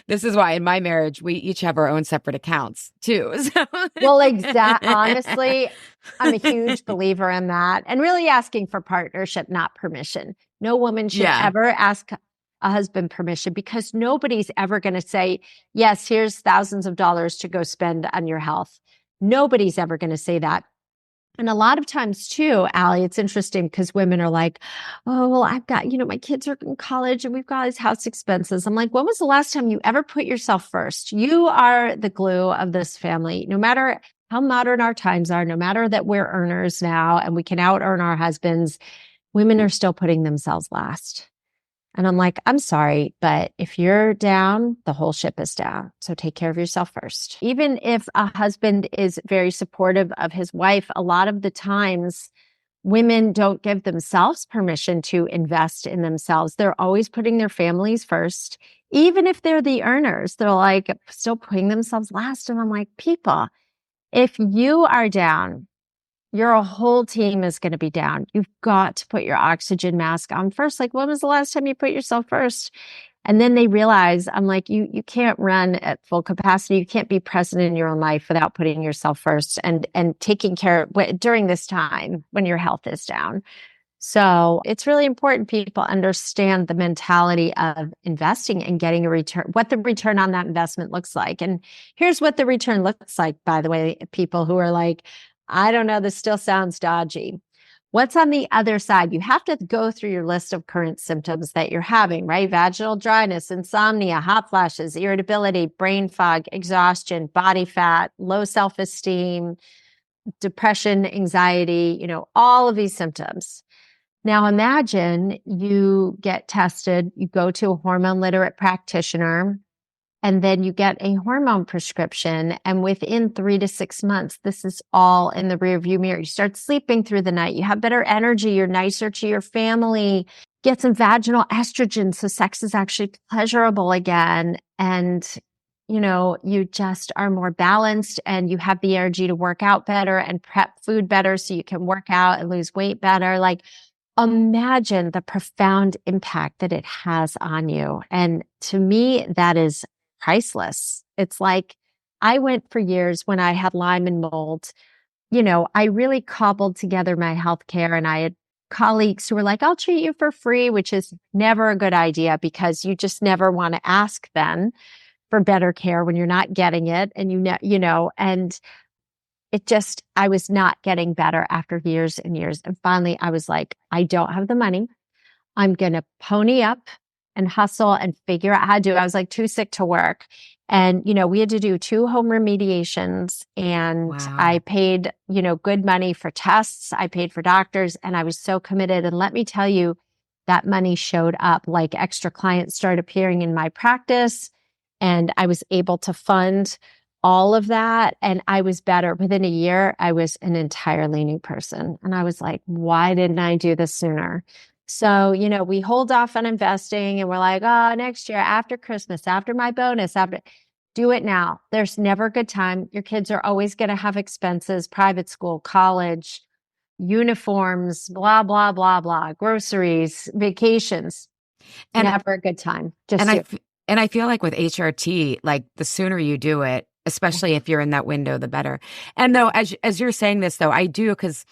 This is why in my marriage, we each have our own separate accounts too. So. Well, honestly, I'm a huge believer in that and really asking for partnership, not permission. No woman should ever ask a husband permission because nobody's ever going to say, yes, here's thousands of dollars to go spend on your health. Nobody's ever going to say that. And a lot of times too, Allie, it's interesting because women are like, oh, well, I've got, my kids are in college and we've got these house expenses. I'm like, when was the last time you ever put yourself first? You are the glue of this family. No matter how modern our times are, no matter that we're earners now and we can out earn our husbands, women are still putting themselves last. And I'm like, I'm sorry, but if you're down, the whole ship is down. So take care of yourself first. Even if a husband is very supportive of his wife, a lot of the times women don't give themselves permission to invest in themselves. They're always putting their families first. Even if they're the earners, they're like still putting themselves last. And I'm like, people, if you are down, your whole team is going to be down. You've got to put your oxygen mask on first. Like, when was the last time you put yourself first? And then they realize, I'm like, you can't run at full capacity. You can't be present in your own life without putting yourself first and taking care during this time when your health is down. So it's really important people understand the mentality of investing and getting a return, what the return on that investment looks like. And here's what the return looks like, by the way, people who are like, I don't know, this still sounds dodgy. What's on the other side? You have to go through your list of current symptoms that you're having, right? Vaginal dryness, insomnia, hot flashes, irritability, brain fog, exhaustion, body fat, low self-esteem, depression, anxiety, all of these symptoms. Now imagine you get tested, you go to a hormone literate practitioner, and then you get a hormone prescription. And within 3 to 6 months, this is all in the rearview mirror. You start sleeping through the night. You have better energy. You're nicer to your family. Get some vaginal estrogen. So sex is actually pleasurable again. And, you just are more balanced and you have the energy to work out better and prep food better so you can work out and lose weight better. Like, imagine the profound impact that it has on you. And to me, that is priceless. It's like I went for years when I had Lyme and mold, I really cobbled together my healthcare and I had colleagues who were like, I'll treat you for free, which is never a good idea because you just never want to ask then for better care when you're not getting it. And and I was not getting better after years and years. And finally I was like, I don't have the money. I'm going to pony up and hustle and figure out how to do it. I was like too sick to work. And, we had to do 2 home remediations and I paid, good money for tests. I paid for doctors and I was so committed. And let me tell you, that money showed up. Like extra clients started appearing in my practice and I was able to fund all of that. And I was better. Within a year, I was an entirely new person. And I was like, why didn't I do this sooner? So, we hold off on investing and we're like, oh, next year, after Christmas, after my bonus, do it now. There's never a good time. Your kids are always going to have expenses, private school, college, uniforms, blah, blah, blah, blah, groceries, vacations. And never a good time. Just And I feel like with HRT, like the sooner you do it, especially if you're in that window, the better. And though, as you're saying this, though, I do, because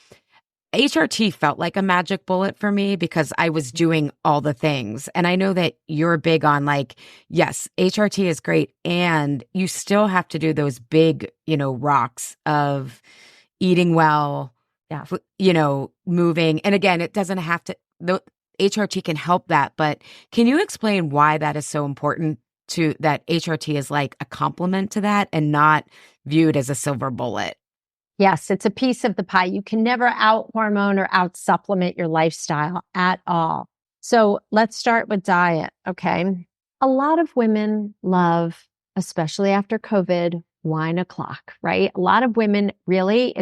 HRT felt like a magic bullet for me because I was doing all the things. And I know that you're big on like, yes, HRT is great. And you still have to do those big, rocks of eating well, Yeah. moving. And again, it doesn't have to, the HRT can help that. But can you explain why that is so important, to that HRT is like a complement to that and not viewed as a silver bullet? Yes, it's a piece of the pie. You can never out hormone or out supplement your lifestyle at all. So let's start with diet. Okay. A lot of women love, especially after COVID, wine o'clock, right? A lot of women really,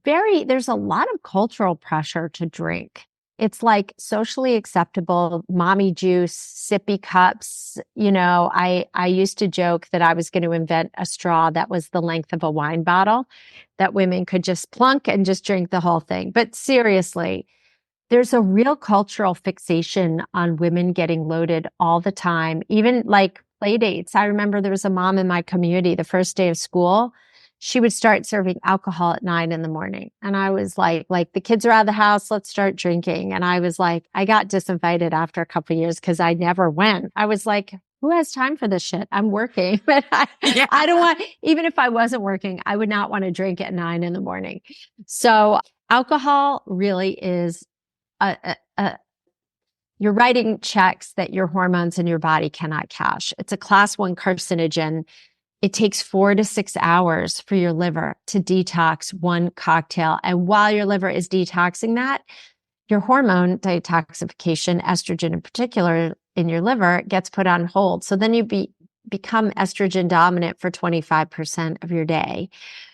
there's a lot of cultural pressure to drink. It's like socially acceptable, mommy juice, sippy cups. I used to joke that I was going to invent a straw that was the length of a wine bottle that women could just plunk and just drink the whole thing. But seriously, there's a real cultural fixation on women getting loaded all the time, even like play dates. I remember there was a mom in my community, the first day of school, she would start serving alcohol at 9 a.m. And I was like, the kids are out of the house, let's start drinking. And I was like, I got disinvited after a couple of years because I never went. I was like, who has time for this shit? I'm working, but I don't want, even if I wasn't working, I would not want to drink at 9 a.m. So alcohol really is you're writing checks that your hormones in your body cannot cash. It's a class 1 carcinogen. It takes 4 to 6 hours for your liver to detox one cocktail. And while your liver is detoxing that, your hormone detoxification, estrogen in particular in your liver, gets put on hold. So then you become estrogen dominant for 25% of your day.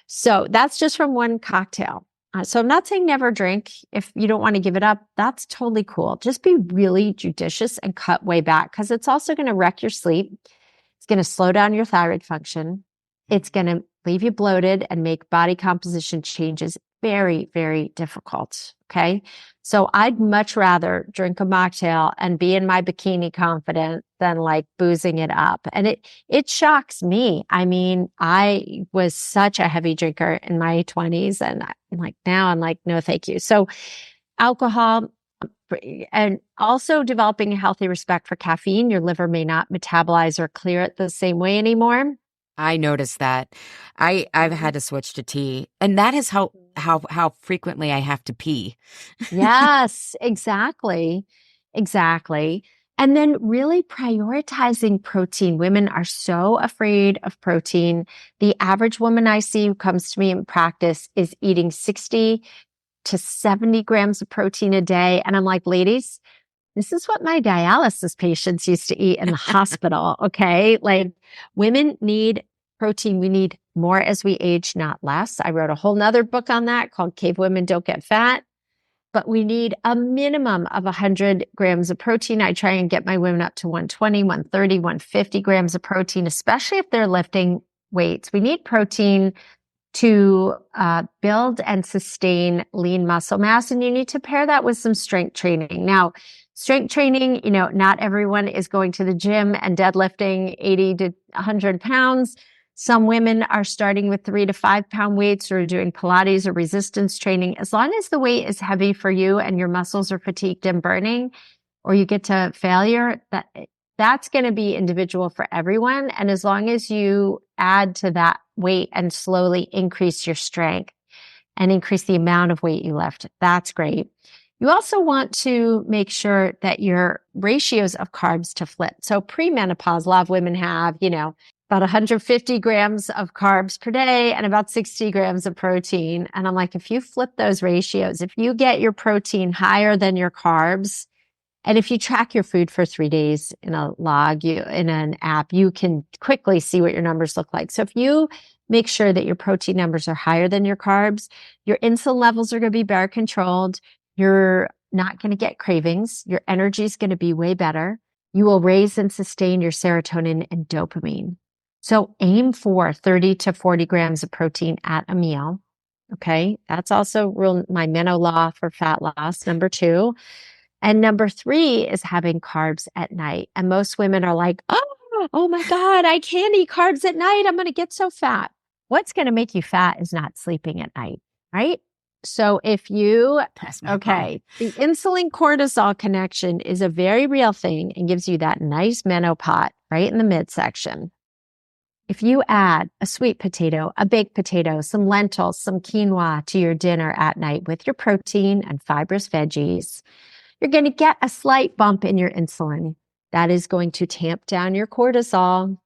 So that's just from one cocktail. So I'm not saying never drink. If you don't want to give it up, that's totally cool. Just be really judicious and cut way back, because it's also going to wreck your sleep. It's going to slow down your thyroid function. It's going to leave you bloated and make body composition changes very, very difficult. Okay. So I'd much rather drink a mocktail and be in my bikini confident than like boozing it up. And it shocks me. I mean, I was such a heavy drinker in my 20s, and now I'm like, no, thank you. So alcohol, and also developing a healthy respect for caffeine. Your liver may not metabolize or clear it the same way anymore. I noticed that. I've had to switch to tea, and that is how frequently I have to pee. Yes, exactly. Exactly. And then really prioritizing protein. Women are so afraid of protein. The average woman I see who comes to me in practice is eating 60 to 70 grams of protein a day. And I'm like, ladies, this is what my dialysis patients used to eat in the hospital. Okay. Like, women need protein. We need more as we age, not less. I wrote a whole nother book on that called Cave Women Don't Get Fat, but we need a minimum of 100 grams of protein. I try and get my women up to 120, 130, 150 grams of protein, especially if they're lifting weights. We need protein to build and sustain lean muscle mass. And you need to pair that with some strength training. Now, strength training, not everyone is going to the gym and deadlifting 80 to 100 pounds. Some women are starting with 3 to 5 pound weights or doing Pilates or resistance training. As long as the weight is heavy for you and your muscles are fatigued and burning, or you get to failure, that's going to be individual for everyone. And as long as you add to that weight and slowly increase your strength and increase the amount of weight you lift, that's great. You also want to make sure that your ratios of carbs to flip. So premenopause, a lot of women have, about 150 grams of carbs per day and about 60 grams of protein. And I'm like, if you flip those ratios, if you get your protein higher than your carbs, and if you track your food for 3 days in a log, in an app, you can quickly see what your numbers look like. So if you make sure that your protein numbers are higher than your carbs, your insulin levels are going to be better controlled. You're not going to get cravings. Your energy is going to be way better. You will raise and sustain your serotonin and dopamine. So aim for 30 to 40 grams of protein at a meal. Okay. That's also my Meno law for fat loss, number 2. And number 3 is having carbs at night. And most women are like, oh, Oh my God, I can't eat carbs at night. I'm going to get so fat. What's going to make you fat is not sleeping at night, right? So if you, That's my mom. okay, the insulin cortisol connection is a very real thing and gives you that nice menopause right in the midsection. If you add a sweet potato, a baked potato, some lentils, some quinoa to your dinner at night with your protein and fibrous veggies, you're going to get a slight bump in your insulin. That is going to tamp down your cortisol.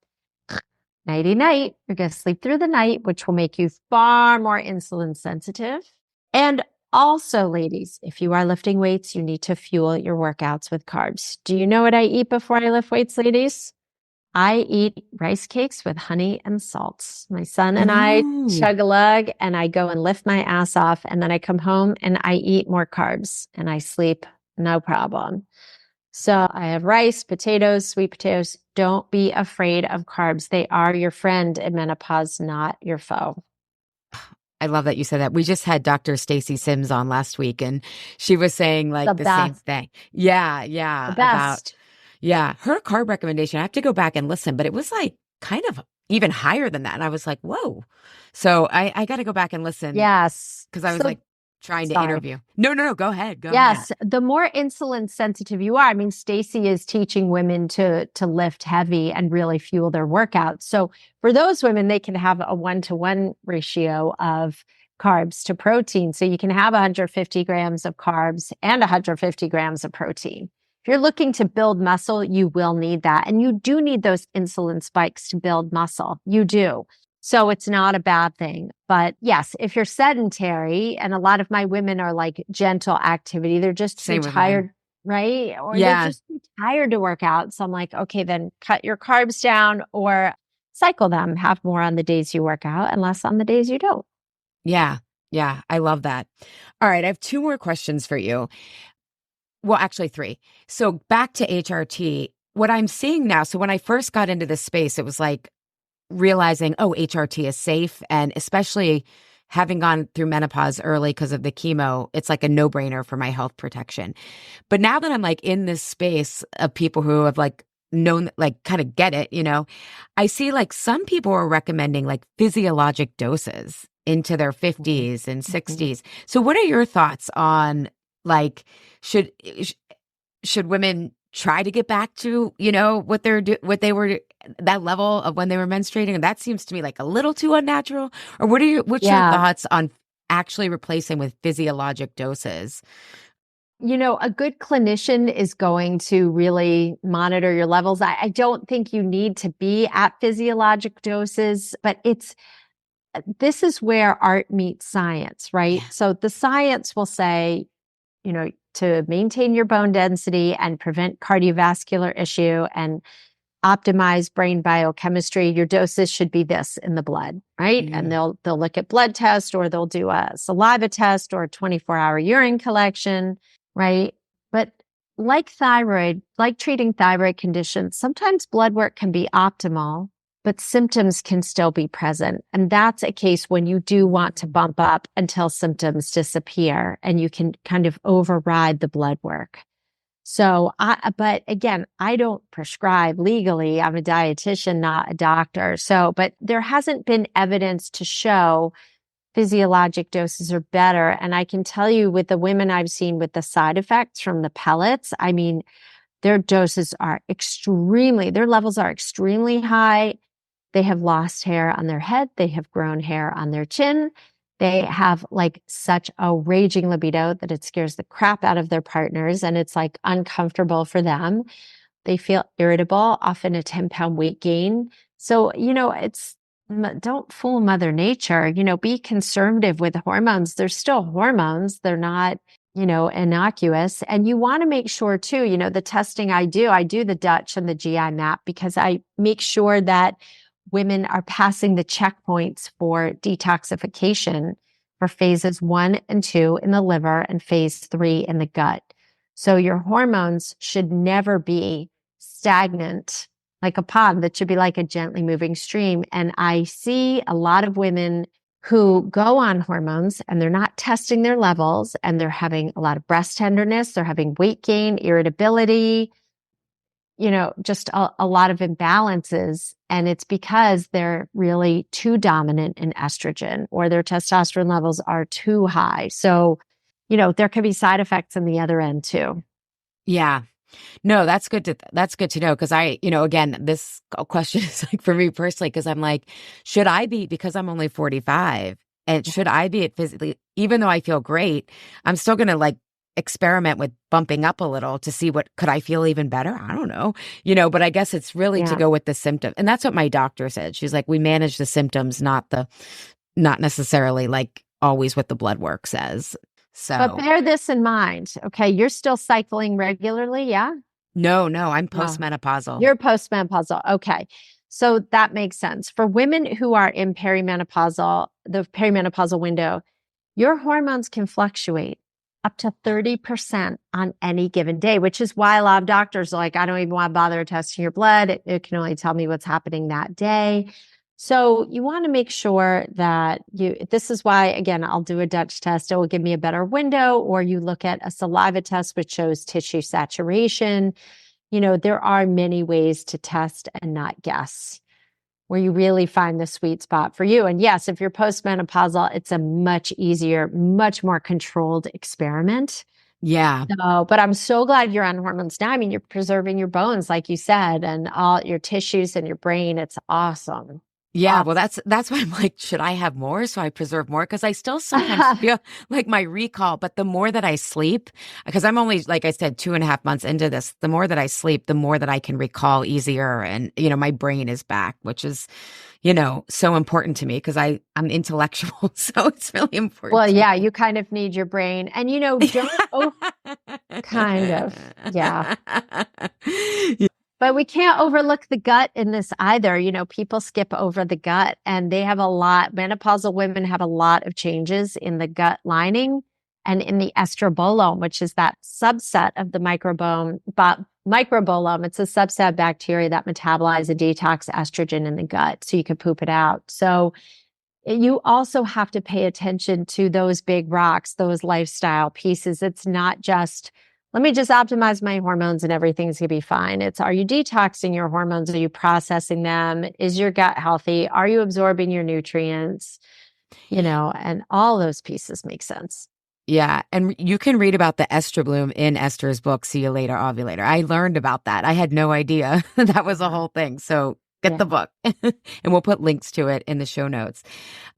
Nighty night, you're going to sleep through the night, which will make you far more insulin sensitive. And also, ladies, if you are lifting weights, you need to fuel your workouts with carbs. Do you know what I eat before I lift weights, ladies? I eat rice cakes with honey and salt. My son and I Ooh. chug a lug and I go and lift my ass off. And then I come home and I eat more carbs and I sleep, no problem. So I have rice, potatoes, sweet potatoes. Don't be afraid of carbs. They are your friend in menopause, not your foe. I love that you said that. We just had Dr. Stacy Sims on last week, and she was saying The like the same best, thing. Yeah, the yeah, about best. her carb recommendation. I have to go back and listen, but it was like kind of even higher than that. And I was like, whoa. So I got to go back and listen Yes. because I was So like trying to sorry. interview. No. Go ahead. Go ahead. Yes, the more insulin sensitive you are. I mean, Stacy is teaching women to lift heavy and really fuel their workouts. So for those women, they can have a 1-to-1 ratio of carbs to protein. So you can have 150 grams of carbs and 150 grams of protein. If you're looking to build muscle, you will need that. And you do need those insulin spikes to build muscle. You do. So it's not a bad thing. But yes, if you're sedentary, and a lot of my women are like gentle activity, they're just too Same with mine. tired, right? Or they're Yeah. just too tired to work out. So I'm like, okay, then cut your carbs down or cycle them. Have more on the days you work out and less on the days you don't. Yeah. Yeah. I love that. All right. I have two more questions for you. Well, actually, three. So back to HRT. What I'm seeing now, so when I first got into this space, it was like realizing, oh, HRT is safe. And especially having gone through menopause early because of the chemo, it's like a no-brainer for my health protection. But now that I'm like in this space of people who have like known, like kind of get it, I see like some people are recommending like physiologic doses into their 50s and 60s. So what are your thoughts on like, should should women try to get back to, what they were, that level of when they were menstruating? And that seems to me like a little too unnatural. Or what's your Yeah. thoughts on actually replacing with physiologic doses? A good clinician is going to really monitor your levels. I don't think you need to be at physiologic doses, but this is where art meets science, right? Yeah. So the science will say, to maintain your bone density and prevent cardiovascular issue and optimize brain biochemistry, your doses should be this in the blood, right? And Mm. they'll look at blood test, or they'll do a saliva test or a 24-hour urine collection, right? But like thyroid, like treating thyroid conditions, sometimes blood work can be optimal, but symptoms can still be present. And that's a case when you do want to bump up until symptoms disappear and you can kind of override the blood work. So but again, I don't prescribe legally. I'm a dietitian, not a doctor. But there hasn't been evidence to show physiologic doses are better. And I can tell you with the women I've seen with the side effects from the pellets, I mean, their levels are extremely high. They have lost hair on their head. They have grown hair on their chin. They have like such a raging libido that it scares the crap out of their partners and it's like uncomfortable for them. They feel irritable, often a 10-pound weight gain. So, don't fool Mother Nature, be conservative with hormones. They're still hormones. They're not, innocuous. And you want to make sure too, the testing I do the Dutch and the GI map because I make sure that women are passing the checkpoints for detoxification for phases 1 and 2 in the liver and phase 3 in the gut. So your hormones should never be stagnant like a pond. That should be like a gently moving stream. And I see a lot of women who go on hormones and they're not testing their levels and they're having a lot of breast tenderness. They're having weight gain, irritability. just a lot of imbalances. And it's because they're really too dominant in estrogen or their testosterone levels are too high. So, there could be side effects on the other end too. Yeah. No, that's good to know. Cause again, this question is like for me personally, cause I'm like, should I be, because I'm only 45 and should I be at physically, even though I feel great, I'm still going to like experiment with bumping up a little to see what could I feel even better? I don't know, but I guess it's really to Yeah. go with the symptom. And that's what my doctor said. She's like, we manage the symptoms, not necessarily like always what the blood work says. But So bear this in mind. Okay. You're still cycling regularly. Yeah. no, I'm No, postmenopausal. you're postmenopausal. Okay. So that makes sense. For women who are in the perimenopausal window, your hormones can fluctuate up to 30% on any given day, which is why a lot of doctors are like, I don't even want to bother testing your blood. It can only tell me what's happening that day. So you want to make sure that this is why, again, I'll do a Dutch test. It will give me a better window, or you look at a saliva test, which shows tissue saturation. There are many ways to test and not guess where you really find the sweet spot for you. And yes, if you're postmenopausal, it's a much easier, much more controlled experiment. Yeah. So, but I'm so glad you're on hormones now. I mean, you're preserving your bones, like you said, and all your tissues and your brain. It's awesome. Yeah, well, Awesome. that's why I'm like, should I have more so I preserve more? Because I still sometimes feel like my recall, but the more that I sleep, because I'm only, like I said, 2.5 months into this, the more that I sleep, the more that I can recall easier. And, my brain is back, which is, so important to me because I'm intellectual. So it's really important Well, to yeah, me. you kind of need your brain. And, don't, kind of, yeah. But we can't overlook the gut in this either. People skip over the gut and menopausal women have a lot of changes in the gut lining and in the estrobolome, which is that subset of the microbiome. It's a subset of bacteria that metabolize and detox estrogen in the gut so you can poop it out. So you also have to pay attention to those big rocks, those lifestyle pieces. It's not just, let me just optimize my hormones and everything's going to be fine. It's, are you detoxing your hormones? Are you processing them? Is your gut healthy? Are you absorbing your nutrients? And all those pieces make sense. Yeah. And you can read about the Esther Blum in Esther's book, See You Later, Ovulator. I learned about that. I had no idea that was a whole thing. So get the book and we'll put links to it in the show notes.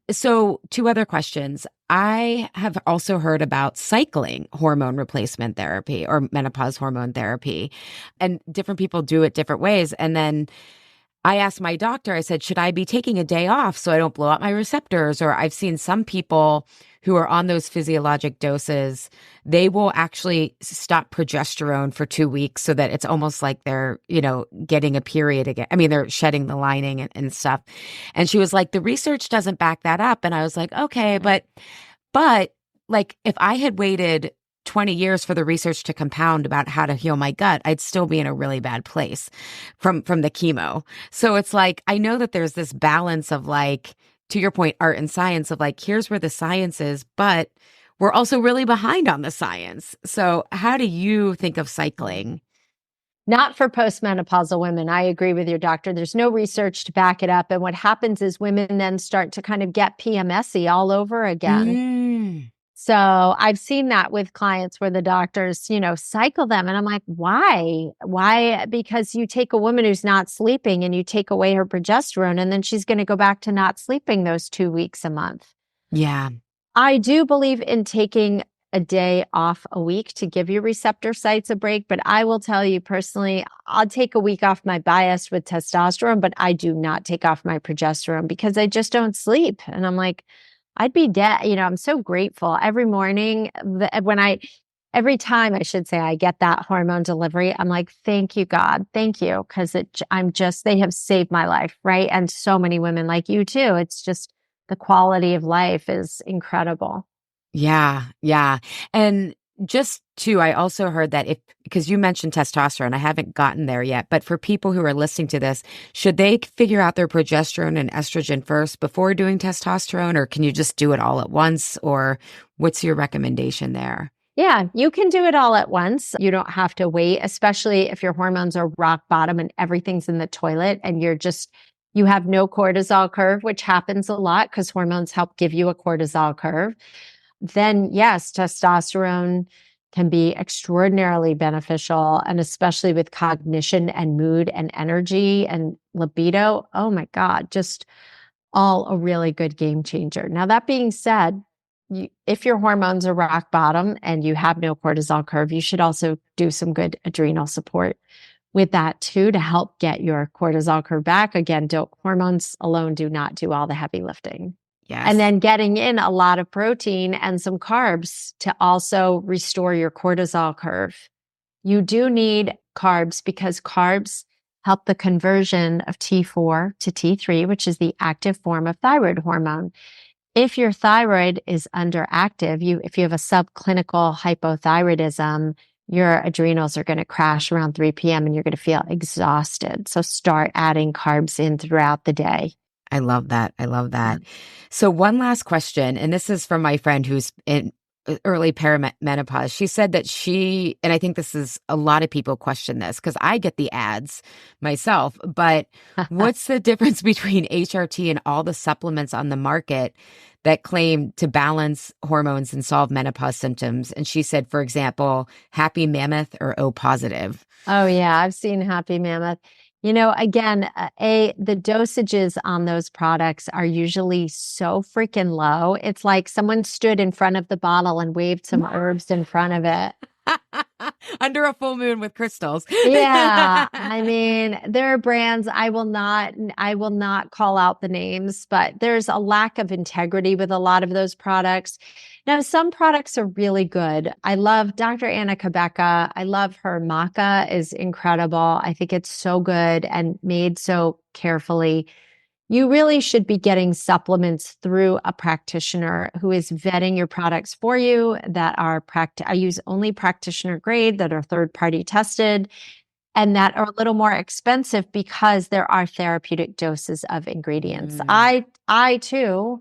So 2 other questions. I have also heard about cycling hormone replacement therapy or menopause hormone therapy, and different people do it different ways. And then I asked my doctor, I said, should I be taking a day off so I don't blow out my receptors? Or I've seen some people who are on those physiologic doses, they will actually stop progesterone for 2 weeks so that it's almost like they're, getting a period again. I mean, they're shedding the lining and stuff. And she was like, the research doesn't back that up. And I was like, okay, but like if I had waited 20 years for the research to compound about how to heal my gut, I'd still be in a really bad place from the chemo. So it's like, I know that there's this balance of like, to your point, art and science of like, here's where the science is, but we're also really behind on the science. So how do you think of cycling? Not for postmenopausal women. I agree with your doctor. There's no research to back it up. And what happens is women then start to kind of get PMSy all over again. Mm. So I've seen that with clients where the doctors, cycle them. And I'm like, why? Why? Because you take a woman who's not sleeping and you take away her progesterone, and then she's going to go back to not sleeping those 2 weeks a month. Yeah. I do believe in taking a day off a week to give your receptor sites a break. But I will tell you personally, I'll take a week off my bias with testosterone, but I do not take off my progesterone because I just don't sleep. And I'm like, I'd be dead. I'm so grateful every morning every time I should say I get that hormone delivery. I'm like, thank you, God. Thank you. Cause they have saved my life. Right. And so many women like you too. It's just the quality of life is incredible. Yeah. Yeah. And just too, I also heard that because you mentioned testosterone, I haven't gotten there yet, but for people who are listening to this, should they figure out their progesterone and estrogen first before doing testosterone, or can you just do it all at once? Or what's your recommendation there? Yeah, you can do it all at once. You don't have to wait, especially if your hormones are rock bottom and everything's in the toilet and you have no cortisol curve, which happens a lot because hormones help give you a cortisol curve. Then yes, testosterone can be extraordinarily beneficial. And especially with cognition and mood and energy and libido. Oh my God, just all a really good game changer. Now, that being said, if your hormones are rock bottom and you have no cortisol curve, you should also do some good adrenal support with that too to help get your cortisol curve back. Again, hormones alone do not do all the heavy lifting. Yes. And then getting in a lot of protein and some carbs to also restore your cortisol curve. You do need carbs because carbs help the conversion of T4 to T3, which is the active form of thyroid hormone. If your thyroid is underactive, if you have a subclinical hypothyroidism, your adrenals are going to crash around 3 p.m. and you're going to feel exhausted. So start adding carbs in throughout the day. I love that. I love that. So one last question, and this is from my friend who's in early perimenopause. She said that and I think this is a lot of people question this because I get the ads myself, but what's the difference between HRT and all the supplements on the market that claim to balance hormones and solve menopause symptoms? And she said, for example, Happy Mammoth or O Positive. Oh yeah, I've seen Happy Mammoth. Again, the dosages on those products are usually so freaking low. It's like someone stood in front of the bottle and waved some herbs in front of it. Under a full moon with crystals. Yeah. I mean, there are brands I will not call out the names, but there's a lack of integrity with a lot of those products. Now, some products are really good. I love Dr. Anna Kabeka. I love her maca is incredible. I think it's so good and made so carefully. You really should be getting supplements through a practitioner who is vetting your products for you I use only practitioner grade that are third party tested and that are a little more expensive because there are therapeutic doses of ingredients. I too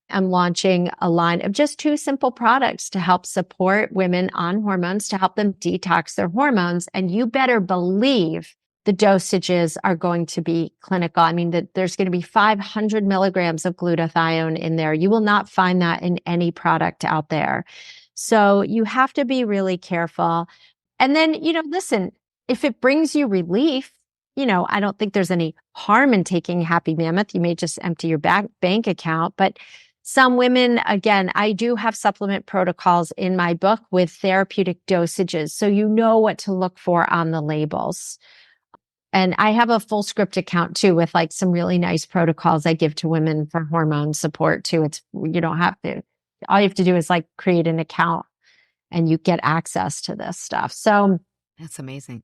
am launching a line of just 2 simple products to help support women on hormones, to help them detox their hormones. And you better believe the dosages are going to be clinical. I mean, there's going to be 500 milligrams of glutathione in there. You will not find that in any product out there. So you have to be really careful. And then, listen, if it brings you relief, I don't think there's any harm in taking Happy Mammoth. You may just empty your bank account, but some women, again, I do have supplement protocols in my book with therapeutic dosages. So you know what to look for on the labels. And I have a full script account too with like some really nice protocols I give to women for hormone support too. You don't have to, all you have to do is like create an account and you get access to this stuff. So that's amazing.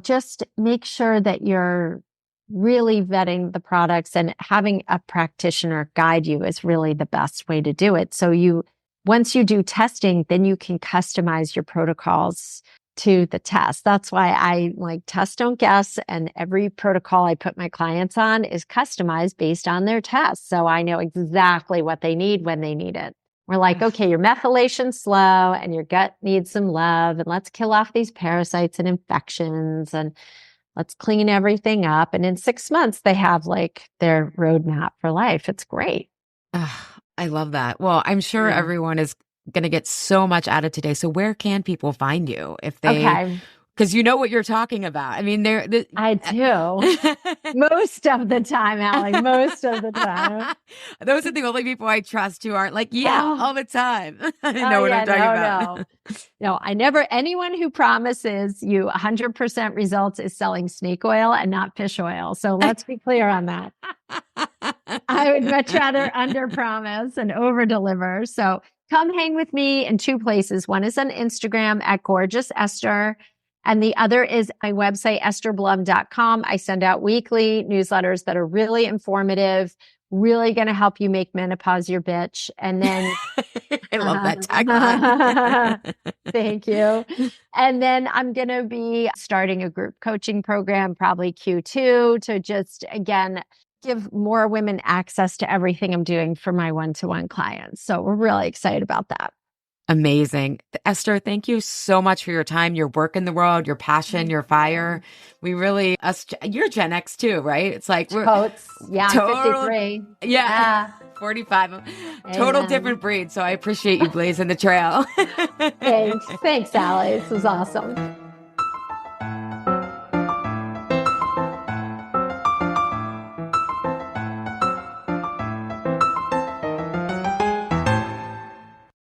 Just make sure that you're really vetting the products and having a practitioner guide you is really the best way to do it. So once you do testing, then you can customize your protocols to the test. That's why I like test, don't guess. And every protocol I put my clients on is customized based on their tests. So I know exactly what they need when they need it. We're like, okay, your methylation's slow and your gut needs some love. And let's kill off these parasites and infections and let's clean everything up. And in 6 months, they have like their roadmap for life. It's great. I love that. Well, I'm sure everyone is going to get so much out of today. So where can people find you if they, because you know what you're talking about. I mean, I do. Most of the time, Allie, most of the time. Those are the only people I trust who aren't like, all the time. I know what I'm talking about. No, anyone who promises you 100% results is selling snake oil and not fish oil. So let's be clear on that. I would much rather under promise and over deliver. So come hang with me in 2 places. One is on Instagram at Gorgeous Esther. And the other is my website, estherblum.com. I send out weekly newsletters that are really informative, really going to help you make menopause your bitch. And then I love that tagline. Thank you. And then I'm going to be starting a group coaching program, probably Q2, to just, again, give more women access to everything I'm doing for my one-to-one clients. So we're really excited about that. Amazing. Esther, thank you so much for your time, your work in the world, your passion, your fire. We really, you're Gen X too, right? It's like we're Totes. Yeah, I'm total, 53. yeah, Yeah. 45, total Amen. different breed. So I appreciate you blazing the trail. Thanks. Thanks, Allie. This was awesome.